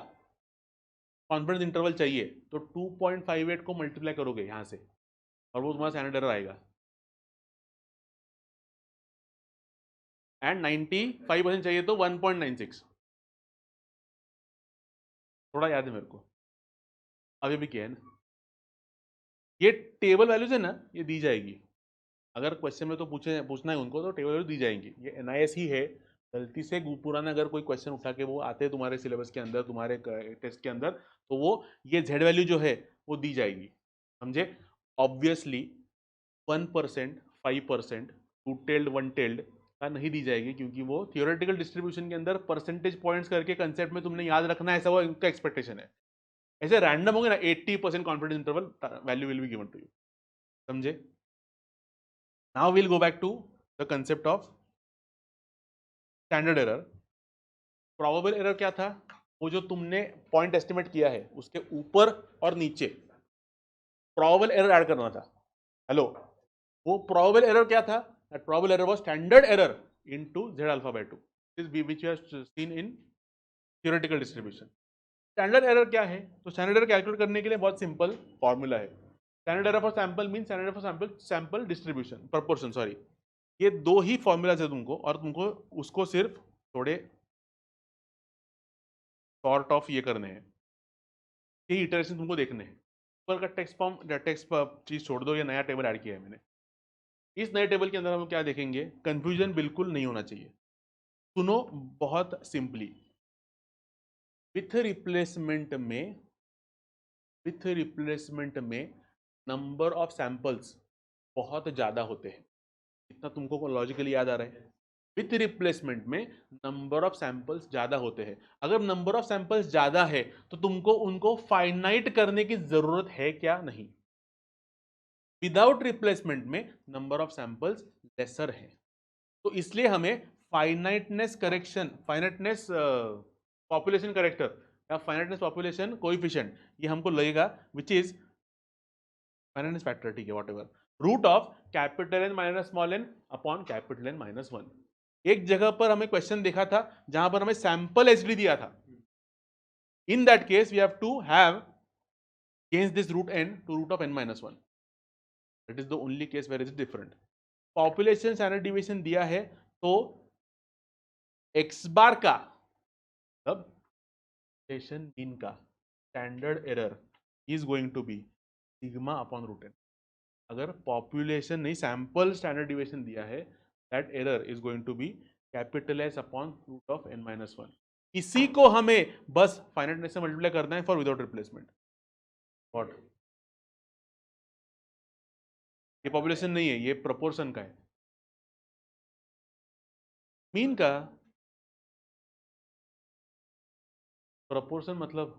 कॉन्फिडेंस इंटरवल चाहिए, तो 2.58 को मल्टीप्लाई करोगे यहां से, और वो तुम्हारा स्टैंडर्ड एरर आएगा। एंड 95% चाहिए तो 1.96। थोड़ा याद है मेरे को, अभी भी किया है ना। ये टेबल वैल्यूज है ना, ये दी जाएगी अगर क्वेश्चन में तो पूछना है उनको, तो टेबल वैल्यू दी जाएंगी। ये एनआईएस ही है, गलती से पुराना अगर कोई क्वेश्चन उठा के वो आते हैं तुम्हारे सिलेबस के अंदर, तुम्हारे टेस्ट के अंदर, तो वो ये जेड वैल्यू जो है वो दी जाएगी, समझे। Obviously 1%, 5%, to tailed, one tailed का नहीं दी जाएगी, क्योंकि वो थियोरेटिकल डिस्ट्रीब्यूशन के अंदर परसेंटेज पॉइंट्स करके कंसेप्ट में तुमने याद रखना है, ऐसा वो उनका एक्सपेक्टेशन है। ऐसे रैंडम होंगे ना 80% confidence interval, value will be given to you, समझे। Now will go back to the concept of standard error. Probable error क्या था? वो जो तुमने पॉइंट एस्टिमेट किया है उसके ऊपर और नीचे प्रोबेबल एरर ऐड करना था। हेलो, वो प्रोबेबल एरर क्या था? That probable error was standard error into z alpha by 2, which we have seen in theoretical distribution। Standard error क्या है? तो स्टैंडर्ड एरर कैलकुलेट करने के लिए बहुत सिंपल फॉर्मूला है। Standard error for sample mean standard error for sample distribution proportion, sorry. ये दो ही फॉर्मूलाज है तुमको, और तुमको उसको सिर्फ थोड़े सॉर्ट ऑफ ये करने हैं, ये इटरेशन तुमको देखने हैं। ऊपर का टेक्स्ट फॉर्म टेक्स्ट चीज छोड़ दो, ये नया टेबल ऐड किया है मैंने। इस नए टेबल के अंदर हम क्या देखेंगे? कंफ्यूजन बिल्कुल नहीं होना चाहिए। सुनो बहुत सिंपली, विथ रिप्लेसमेंट में नंबर ऑफ सैंपल्स बहुत ज्यादा होते हैं। इतना तुमको लॉजिकली याद आ रहा है? विथ रिप्लेसमेंट में नंबर ऑफ सैंपल्स ज्यादा होते हैं। अगर नंबर ऑफ सैंपल्स ज्यादा है तो तुमको उनको फाइनाइट करने की जरूरत है क्या? नहीं। विदाउट रिप्लेसमेंट में नंबर ऑफ सैंपल्स लेसर है, तो इसलिए हमें finiteness correction, finiteness population corrector या फाइनाइटनेस पॉपुलेशन कोएफिशिएंट, ये हमको लगेगा विच इज फाइनाइटनेस फैक्टर, ठीक है, whatever, root of capital N minus small n upon capital N minus 1। एक जगह पर हमें क्वेश्चन देखा था जहां पर हमें सैंपल एचडी दिया था। In that case we have to have change this root n to root of n minus 1। That is the only case where is different. Population standard deviation दिया है तो x बार का, तब population mean का standard error is going to be sigma upon root n। अगर population नहीं, sample standard deviation दिया है, that error is going to be capital S upon root of n minus 1। इसी को हमें बस फाइनाइटनेस से मल्टीप्लाई करना है फॉर विदाउट रिप्लेसमेंट। व्हाट? ये पॉपुलेशन नहीं है, ये प्रोपोर्शन का है, मीन का। प्रोपोर्शन मतलब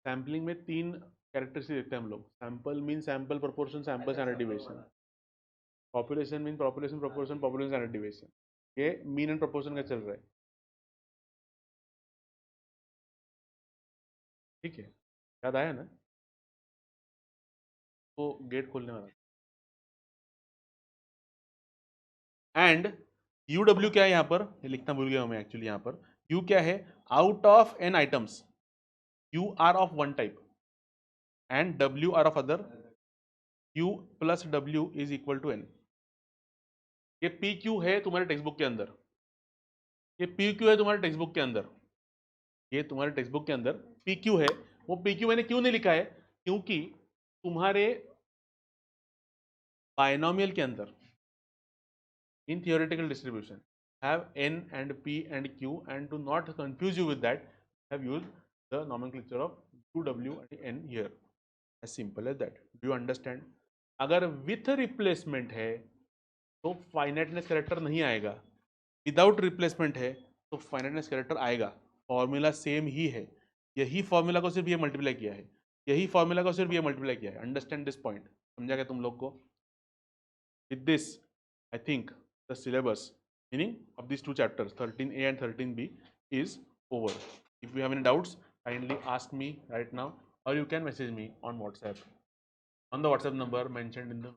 सैम्पलिंग में 3 कैरेक्टरिस्टिक देखते हैं हम लोग। Sample mean sample, proportion, sample standard deviation. Population mean population, proportion, population standard deviation. ये मीन एंड प्रोपोर्शन का चल रहा है, ठीक है। याद आया ना? तो गेट खोलने वाला। एंड UW क्या है यहाँ पर? ये लिखना भूल गया हमें एक्चुअली। यहाँ पर U क्या है? Out of n items U are of one type and W are of other, U plus W is equal to n। ये PQ है तुम्हारे टेक्स्ट बुक के अंदर, ये PQ है तुम्हारे टेक्स्ट बुक के अंदर, ये तुम्हारे टेक्स्ट बुक के अंदर PQ है। वो PQ मैंने क्यों नहीं लिखा है? क्योंकि तुम्हारे बायनोमियल के अंदर in theoretical distribution have n and p and q, and to not confuse you with that have used the nomenclature of q, w and n here, as simple as that। do you understand? अगर with replacement है तो finiteness character नहीं आएगा, without replacement है तो finiteness character आएगा। Formula same ही है, यही फॉर्मूला को सिर्फ ये मल्टीप्लाई किया है, यही फॉर्मूला को सिर्फ ये मल्टीप्लाई किया है। Understand this point? समझा क्या तुम लोग को? With this, I think the syllabus, meaning of these two chapters, 13A and 13B, is over. If you have any doubts, kindly ask me right now, or you can message me on WhatsApp, on the WhatsApp number mentioned in the